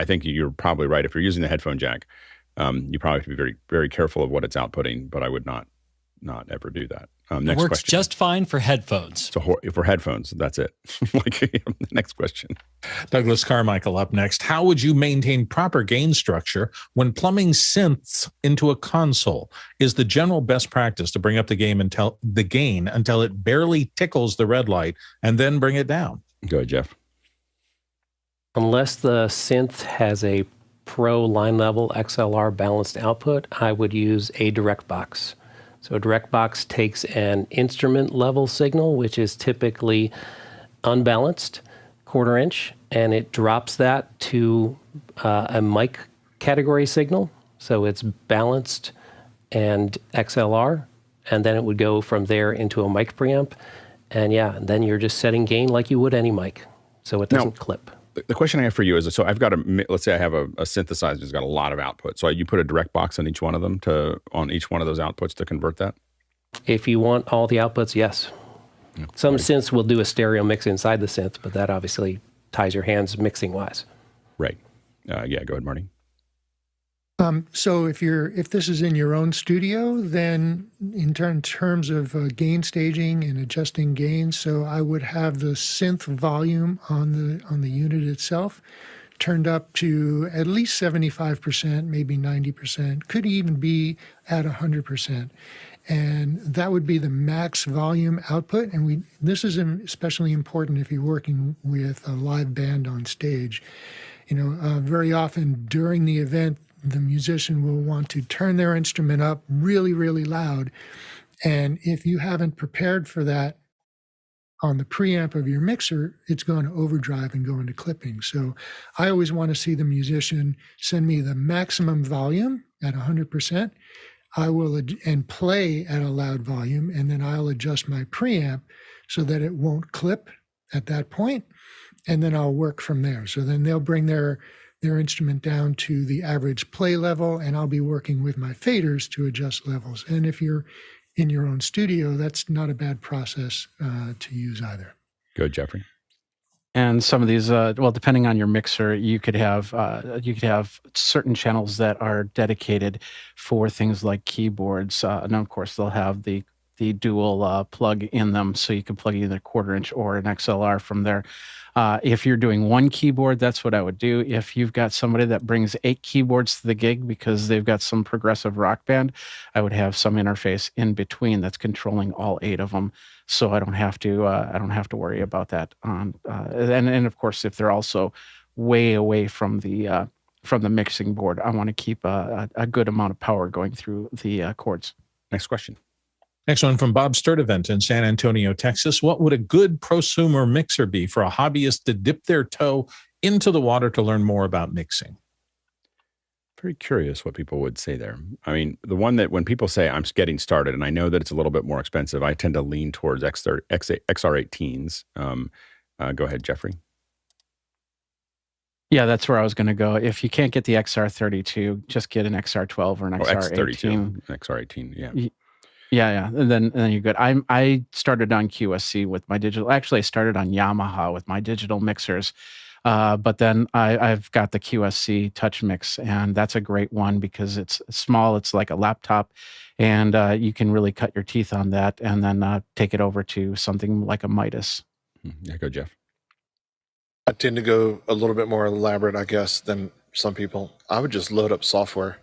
think you're probably right. If you're using the headphone jack, you probably have to be very, very careful of what it's outputting, but I would not ever do that. Next it works question. just fine for headphones. So for headphones, that's it. Next question. Douglas Carmichael up next. How would you maintain proper gain structure when plumbing synths into a console? Is the general best practice to bring up the gain until it barely tickles the red light, and then bring it down? Go ahead, Jeff. Unless the synth has a pro line level XLR balanced output, I would use a direct box. So a direct box takes an instrument level signal, which is typically unbalanced, 1/4 inch, and it drops that to a mic category signal. So it's balanced and XLR, and then it would go from there into a mic preamp. And then you're just setting gain like you would any mic, so it doesn't clip. The question I have for you is, so let's say I have a synthesizer that's got a lot of output. So you put a direct box on each one of them on each one of those outputs to convert that? If you want all the outputs, yes. Some synths will do a stereo mix inside the synth, but that obviously ties your hands mixing wise. Right. Go ahead, Marty. So if this is in your own studio, then in terms of gain staging and adjusting gains, so I would have the synth volume on the unit itself turned up to at least 75%, maybe 90%, could even be at 100%. And that would be the max volume output. And this is especially important if you're working with a live band on stage. Very often during the event, the musician will want to turn their instrument up really, really loud. And if you haven't prepared for that on the preamp of your mixer, it's going to overdrive and go into clipping. So I always want to see the musician send me the maximum volume at 100%. I will and play at a loud volume, and then I'll adjust my preamp so that it won't clip at that point, and then I'll work from there. So then they'll bring their instrument down to the average play level, and I'll be working with my faders to adjust levels. And if you're in your own studio, that's not a bad process to use either. Good, Jeffrey. And some of these, well, depending on your mixer, you could have certain channels that are dedicated for things like keyboards. And of course, they'll have the dual plug in them, so you can plug either 1/4 inch or an XLR from there. If you're doing one keyboard, that's what I would do. If you've got somebody that brings 8 keyboards to the gig because they've got some progressive rock band, I would have some interface in between that's controlling all 8 of them, so I don't have to worry about that. And of course, if they're also way away from the mixing board, I want to keep a good amount of power going through the cords. Next question. Next one from Bob Sturdivant in San Antonio, Texas. What would a good prosumer mixer be for a hobbyist to dip their toe into the water to learn more about mixing? Very curious what people would say there. I mean, the one that when people say I'm getting started, and I know that it's a little bit more expensive, I tend to lean towards XR18s. Go ahead, Jeffrey. Yeah, that's where I was going to go. If you can't get the XR32, just get an XR12 or an XR18. XR18, yeah. Yeah, and then you're good. I started on QSC with my digital. Actually, I started on Yamaha with my digital mixers, but then I've got the QSC Touch Mix, and that's a great one because it's small. It's like a laptop, and you can really cut your teeth on that, and then take it over to something like a Midas. Yeah, go Jeff. I tend to go a little bit more elaborate, I guess, than some people. I would just load up software.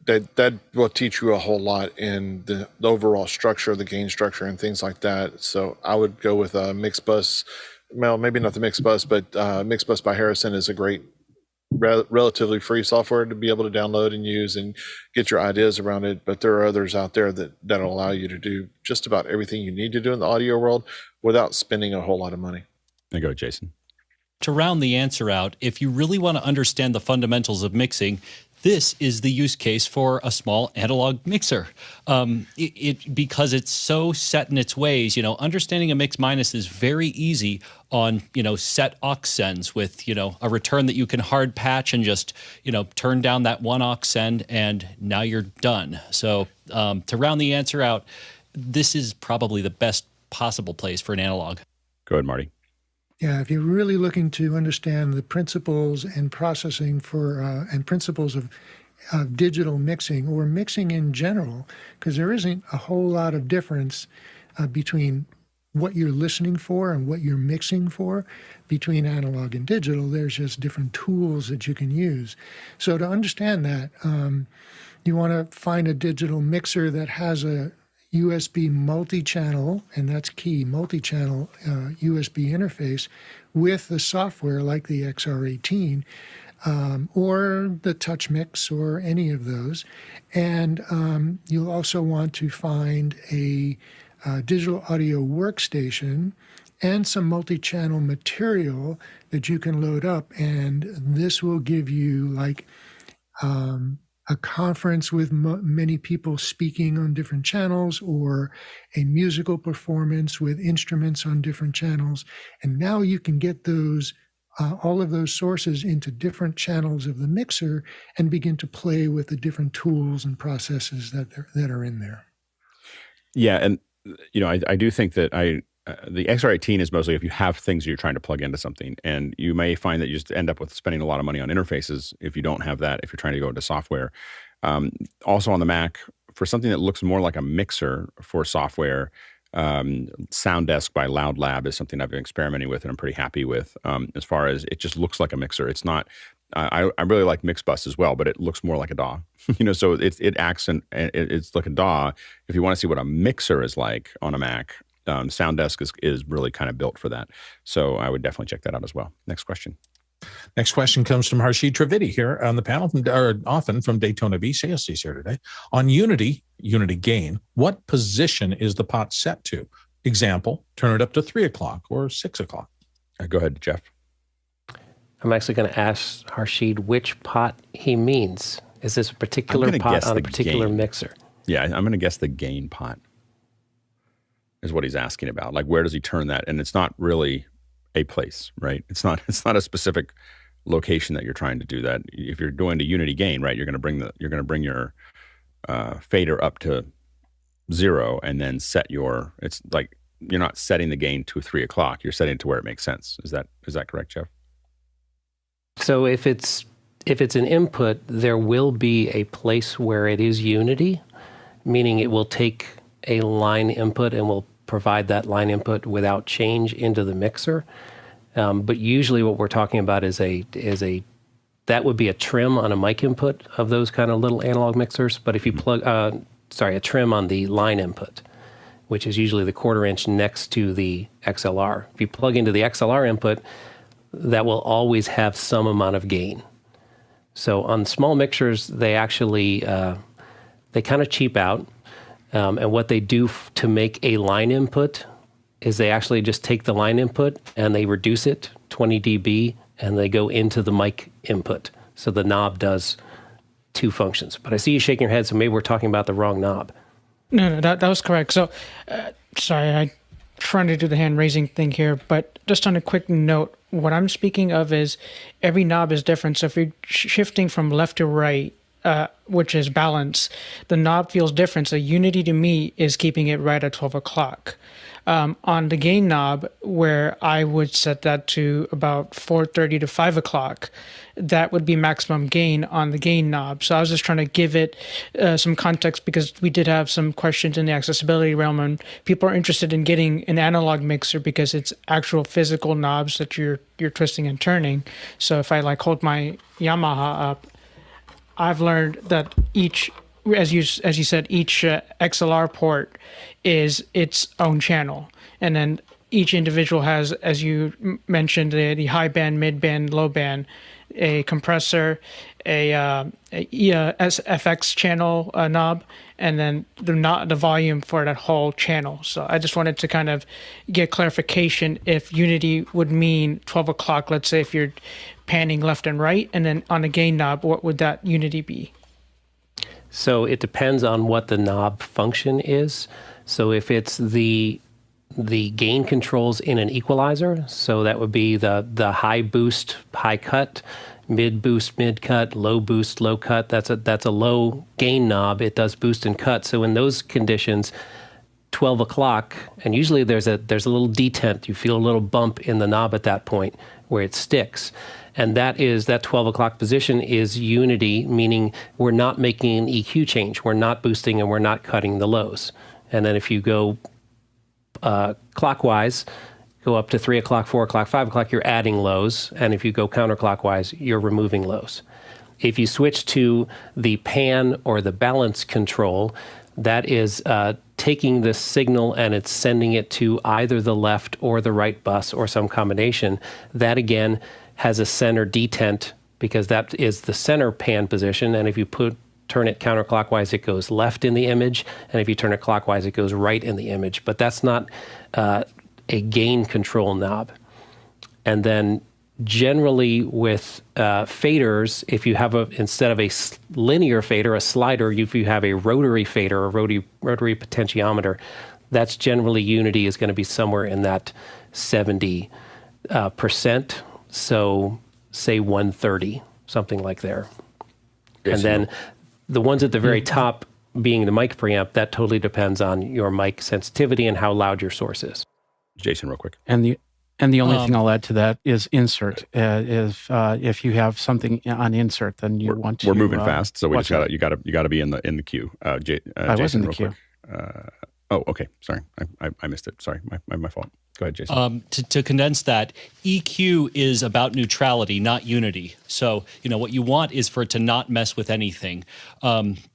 That will teach you a whole lot in the overall structure, the gain structure, and things like that. So I would go with a Mixbus. Well, maybe not the Mixbus, but Mixbus by Harrison is a great, relatively free software to be able to download and use and get your ideas around it. But there are others out there that'll allow you to do just about everything you need to do in the audio world without spending a whole lot of money. There you go, Jason. To round the answer out, if you really want to understand the fundamentals of mixing, this is the use case for a small analog mixer. Because it's so set in its ways, understanding a mix minus is very easy on, set aux sends with, a return that you can hard patch and just, turn down that one aux send and now you're done. So to round the answer out, this is probably the best possible place for an analog. Go ahead, Marty. Yeah, if you're really looking to understand the principles and processing and principles of digital mixing or mixing in general, because there isn't a whole lot of difference between what you're listening for and what you're mixing for between analog and digital. There's just different tools that you can use. So to understand that, you want to find a digital mixer that has a USB multi-channel, and that's key, multi-channel USB interface with the software like the XR18 or the Touch Mix or any of those. And you'll also want to find a digital audio workstation and some multi-channel material that you can load up. And this will give you like a conference with many people speaking on different channels or a musical performance with instruments on different channels. And now you can get those, all of those sources into different channels of the mixer and begin to play with the different tools and processes that are in there. Yeah. And, I do think that the XR18 is mostly if you have things you're trying to plug into something, and you may find that you just end up with spending a lot of money on interfaces if you don't have that, if you're trying to go into software. Also on the Mac, for something that looks more like a mixer for software, SoundDesk by Loud Lab is something I've been experimenting with and I'm pretty happy with. As far as it just looks like a mixer. It's not, I really like Mixbus as well, but it looks more like a DAW. So it acts and it's like a DAW. If you want to see what a mixer is like on a Mac, SoundDesk is really kind of built for that. So I would definitely check that out as well. Next question. Next question comes from Harshid Trivedi here on the panel, often from Daytona Beach. Yes, he's here today. On Unity gain, what position is the pot set to? Example, turn it up to 3 o'clock or 6 o'clock. Go ahead, Jeff. I'm actually going to ask Harshid which pot he means. Is this a particular pot on a particular mixer? Yeah, I'm going to guess the gain pot is what he's asking about. Like, where does he turn that? And it's not really a place, right? It's not a specific location that you're trying to do that. If you're going to unity gain, right, you're going to bring your fader up to 0 and then set your. It's like you're not setting the gain to 3 o'clock. You're setting it to where it makes sense. Is that correct, Jeff? So if it's an input, there will be a place where it is unity, meaning it will take a line input and will provide that line input without change into the mixer. But usually what we're talking about is that would be a trim on a mic input of those kind of little analog mixers. But if you plug, a trim on the line input, which is usually the 1/4 inch next to the XLR. If you plug into the XLR input, that will always have some amount of gain. So on small mixers, they actually, they kind of cheap out. And what they do to make a line input is they actually just take the line input and they reduce it 20 dB and they go into the mic input. So the knob does 2 functions. But I see you shaking your head, so maybe we're talking about the wrong knob. No, that was correct. So, sorry, I'm trying to do the hand raising thing here, but just on a quick note, what I'm speaking of is every knob is different. So if you're shifting from left to right, which is balance, the knob feels different. So unity to me is keeping it right at 12 o'clock. On the gain knob, where I would set that to about 4:30 to 5 o'clock, that would be maximum gain on the gain knob. So I was just trying to give it some context because we did have some questions in the accessibility realm, and people are interested in getting an analog mixer because it's actual physical knobs that you're twisting and turning. So if I hold my Yamaha up, I've learned that each, as you said, each XLR port is its own channel, and then each individual has, as you mentioned, the high band, mid band, low band, a compressor, a SFX channel knob, and then the volume for that whole channel. So I just wanted to kind of get clarification if unity would mean 12 o'clock. Let's say if you're panning left and right, and then on the gain knob, what would that unity be? So it depends on what the knob function is. So if it's the gain controls in an equalizer, so that would be the high boost, high cut, mid boost, mid cut, low boost, low cut. That's a low gain knob. It does boost and cut. So in those conditions, 12 o'clock, and usually there's a little detent. You feel a little bump in the knob at that point where it sticks. And that 12 o'clock position is unity, meaning we're not making an EQ change. We're not boosting and we're not cutting the lows. And then if you go clockwise, go up to 3 o'clock, 4 o'clock, 5 o'clock, you're adding lows. And if you go counterclockwise, you're removing lows. If you switch to the pan or the balance control, that is taking the signal and it's sending it to either the left or the right bus or some combination. That again has a center detent because that is the center pan position. And if you turn it counterclockwise, it goes left in the image. And if you turn it clockwise, it goes right in the image. But that's not a gain control knob. And then generally with faders, if you have instead of a linear fader, a slider, if you have a rotary fader, a rotary potentiometer, that's generally unity is going to be somewhere in that 70%. So say 130, something like there. And then the ones at the very top being the mic preamp, that totally depends on your mic sensitivity and how loud your source is. Jason, real quick. And the only thing I'll add to that is insert. If you have something on insert, then want to. We're moving fast, so we just you got to be in the queue. I Jason, was in the queue. Oh, okay. Sorry, I missed it. Sorry, my fault. Go ahead, Jason. To condense that, EQ is about neutrality, not unity. So, what you want is for it to not mess with anything.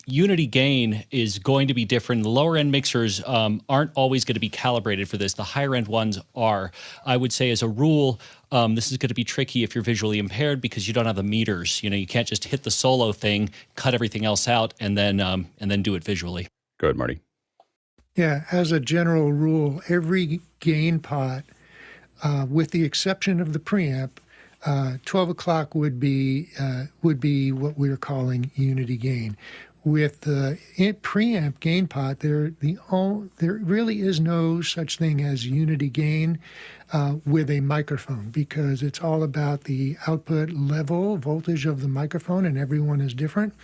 Unity gain is going to be different. The lower end mixers aren't always going to be calibrated for this. The higher end ones are. I would say as a rule, this is going to be tricky if you're visually impaired because you don't have the meters. You can't just hit the solo thing, cut everything else out, and then do it visually. Go ahead, Marty. Yeah, as a general rule, every gain pot, with the exception of the preamp, 12 o'clock would be what we're calling unity gain. with the preamp gain pot, there really is no such thing as unity gain with a microphone, because it's all about the output level voltage of the microphone, and everyone is different.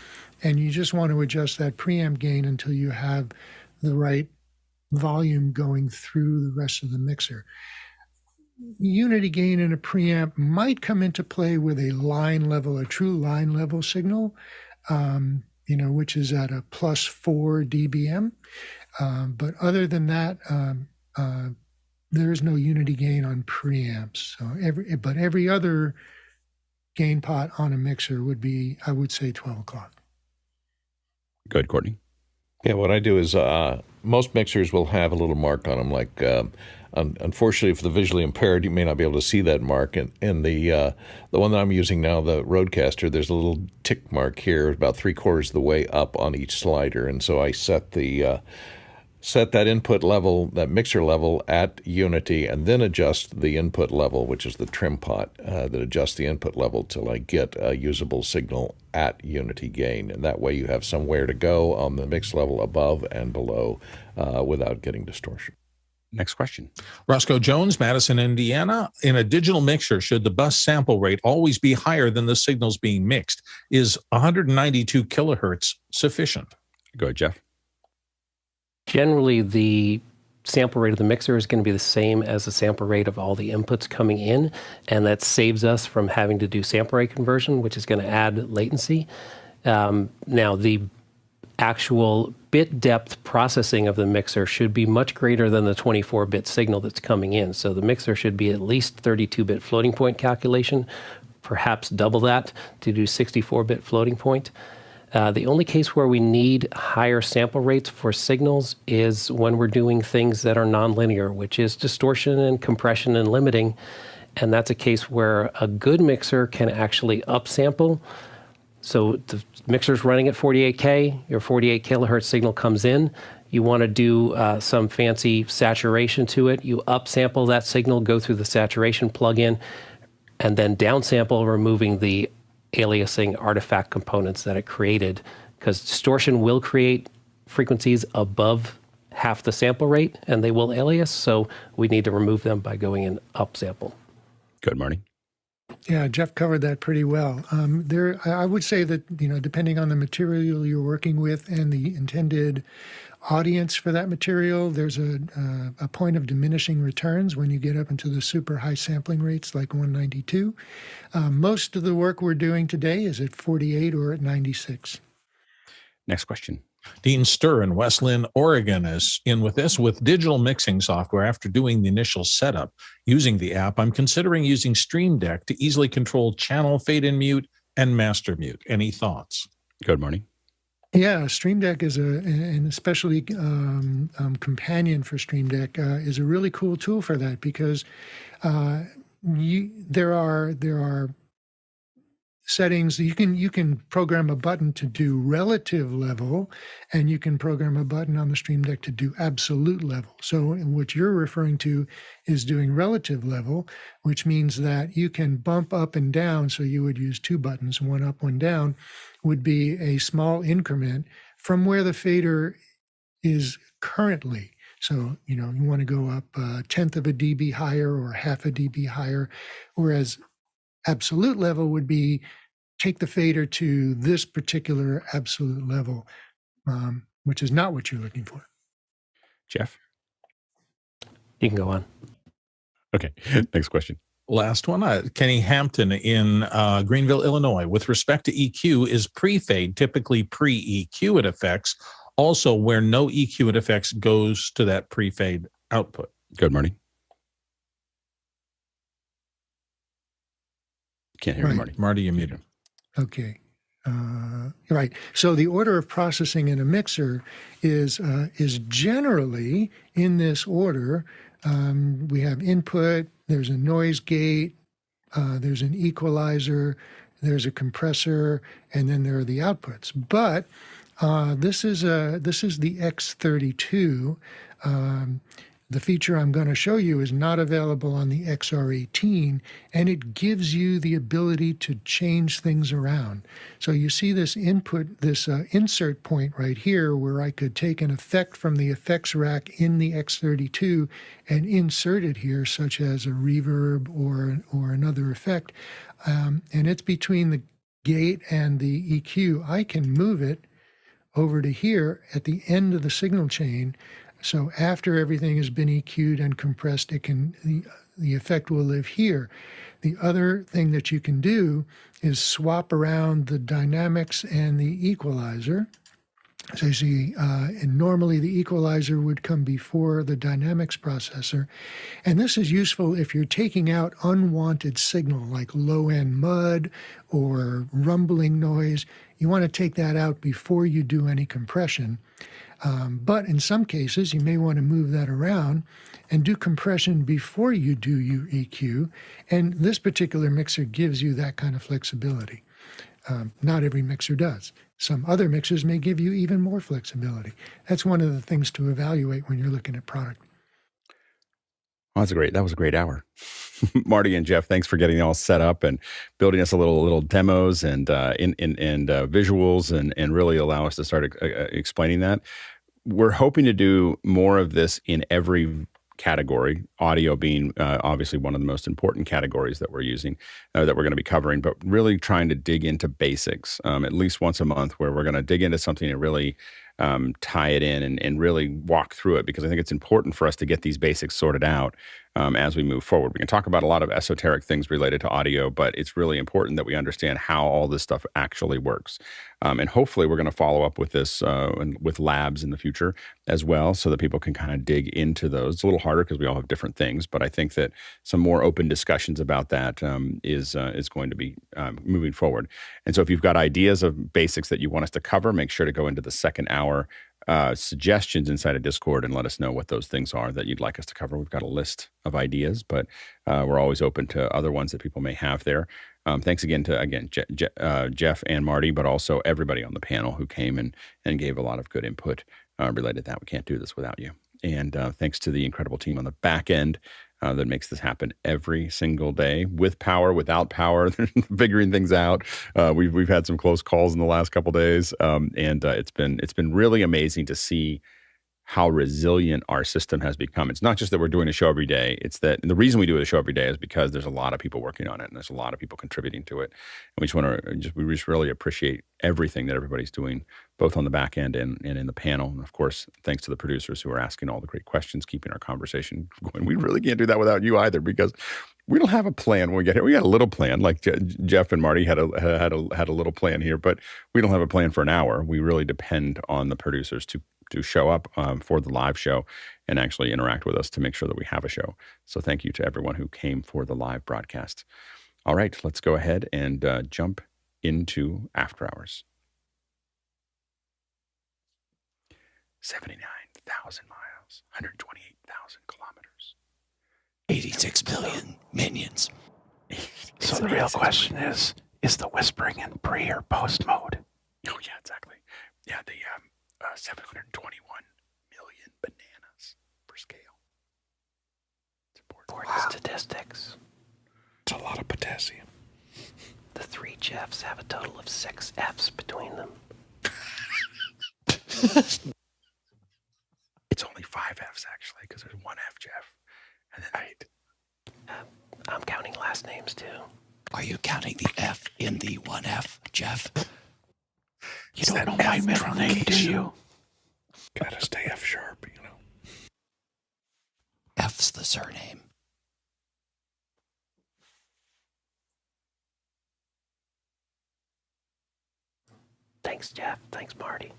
And you just want to adjust that preamp gain until you have the right volume going through the rest of the mixer. Unity gain in a preamp might come into play with a line level, a true line level signal, which is at a +4 dBm. But other than that, there is no unity gain on preamps. So every other gain pot on a mixer would be, I would say, 12 o'clock. Go ahead, Courtney. Yeah, what I do is most mixers will have a little mark on them. Like, unfortunately, for the visually impaired, you may not be able to see that mark. And the one that I'm using now, the Rodecaster, there's a little tick mark here, about 3/4 of the way up on each slider. And so I set that input level, that mixer level, at unity, and then adjust the input level, which is the trim pot that adjusts the input level till I get a usable signal at unity gain. And that way you have somewhere to go on the mix level above and below without getting distortion. Next question. Roscoe Jones, Madison, Indiana. In a digital mixer, should the bus sample rate always be higher than the signals being mixed? Is 192 kilohertz sufficient? Go ahead, Jeff. Generally, the sample rate of the mixer is going to be the same as the sample rate of all the inputs coming in, and that saves us from having to do sample rate conversion, which is going to add latency. Now, the actual bit depth processing of the mixer should be much greater than the 24-bit signal that's coming in. So the mixer should be at least 32-bit floating point calculation, perhaps double that to do 64-bit floating point. The only case where we need higher sample rates for signals is when we're doing things that are nonlinear, which is distortion and compression and limiting. And that's a case where a good mixer can actually upsample. So the mixer's running at 48K, your 48 kilohertz signal comes in. You want to do some fancy saturation to it. You upsample that signal, go through the saturation plugin, and then downsample, removing the aliasing artifact components that it created, because distortion will create frequencies above half the sample rate and they will alias. So we need to remove them by going in upsample. Good, Marty. Yeah, Jeff covered that pretty well. I would say that, depending on the material you're working with and the intended audience for that material, there's a point of diminishing returns when you get up into the super high sampling rates like 192. Most of the work we're doing today is at 48 or at 96. Next question. Dean Sturr in West Lynn, Oregon is in with this. With digital mixing software, after doing the initial setup using the app, I'm considering using Streamdeck to easily control channel fade in mute and master mute. Any thoughts? Good, Marty. Yeah, Streamdeck is and especially companion for Streamdeck is a really cool tool for that, because there are settings. You can program a button to do relative level, and you can program a button on the Streamdeck to do absolute level. So what you're referring to is doing relative level, which means that you can bump up and down. So you would use two buttons, one up, one down, would be a small increment from where the fader is currently. So, you want to go up 1/10 of a dB higher or 1/2 a dB higher, whereas absolute level would be take the fader to this particular absolute level, which is not what you're looking for. Jeff? You can go on. Okay, next question. Last one, Kenny Hampton in Greenville, Illinois. With respect to EQ, is pre-fade typically pre-EQ at effects, also where no EQ at effects goes to that pre-fade output? Good, Marty. Can't hear you, Marty. Marty, you muted. Okay. Right. So the order of processing in a mixer is generally in this order. We have input, there's a noise gate, there's an equalizer, there's a compressor, and then there are the outputs. But this is the X32. The feature I'm going to show you is not available on the XR18, and it gives you the ability to change things around. So you see this input, this insert point right here, where I could take an effect from the effects rack in the X32 and insert it here, such as a reverb or another effect. And it's between the gate and the EQ. I can move it over to here at the end of the signal chain. So after everything has been EQ'd and compressed, the effect will live here. The other thing that you can do is swap around the dynamics and the equalizer. So you see, and normally the equalizer would come before the dynamics processor. And this is useful if you're taking out unwanted signal like low-end mud or rumbling noise. You want to take that out before you do any compression. But in some cases, you may want to move that around and do compression before you do your EQ. And this particular mixer gives you that kind of flexibility. Not every mixer does. Some other mixers may give you even more flexibility. That's one of the things to evaluate when you're looking at product. Well, that was a great hour. Marty and Jeff, thanks for getting it all set up and building us a little demos and visuals and really allow us to start explaining that. We're hoping to do more of this in every category, audio being obviously one of the most important categories that we're using, that we're going to be covering, but really trying to dig into basics at least once a month, where we're going to dig into something and really tie it in and really walk through it, because I think it's important for us to get these basics sorted out as we move forward. We can talk about a lot of esoteric things related to audio, but it's really important that we understand how all this stuff actually works. And hopefully we're going to follow up with this with labs in the future as well, so that people can kind of dig into those. It's a little harder because we all have different things, but I think that some more open discussions about that is going to be moving forward. And so if you've got ideas of basics that you want us to cover, make sure to go into the second hour suggestions inside of Discord and let us know what those things are that you'd like us to cover. We've got a list of ideas, but we're always open to other ones that people may have there. Thanks again to Jeff and Marty, but also everybody on the panel who came and gave a lot of good input related to that. We can't do this without you. And thanks to the incredible team on the back end that makes this happen every single day, with power, without power, figuring things out. We've had some close calls in the last couple of days, and it's been really amazing to see how resilient our system has become. It's not just that we're doing a show every day. It's that the reason we do a show every day is because there's a lot of people working on it, and there's a lot of people contributing to it. And we just really appreciate everything that everybody's doing, both on the back end and in the panel. And of course, thanks to the producers who are asking all the great questions, keeping our conversation going. We really can't do that without you either, because we don't have a plan when we get here. We got a little plan, like Jeff and Marty had a little plan here, but we don't have a plan for an hour. We really depend on the producers to show up for the live show and actually interact with us to make sure that we have a show. So thank you to everyone who came for the live broadcast. All right, let's go ahead and jump into After Hours. 79,000 miles, 128,000 kilometers. 86 billion minions. So the real question is the whispering in pre or post mode? Oh, yeah, exactly. Yeah, the 721 million bananas per scale. It's important. Wow. Statistics. It's a lot of potassium. The three Jeffs have a total of 6 Fs between them. It's only 5 Fs, actually, because there's 1 F, Jeff. And then 8. I'm counting last names, too. Are you counting the F in the 1F, Jeff? You don't know my middle name, do you? Gotta stay F sharp, you know. F's the surname. Thanks, Jeff. Thanks, Marty.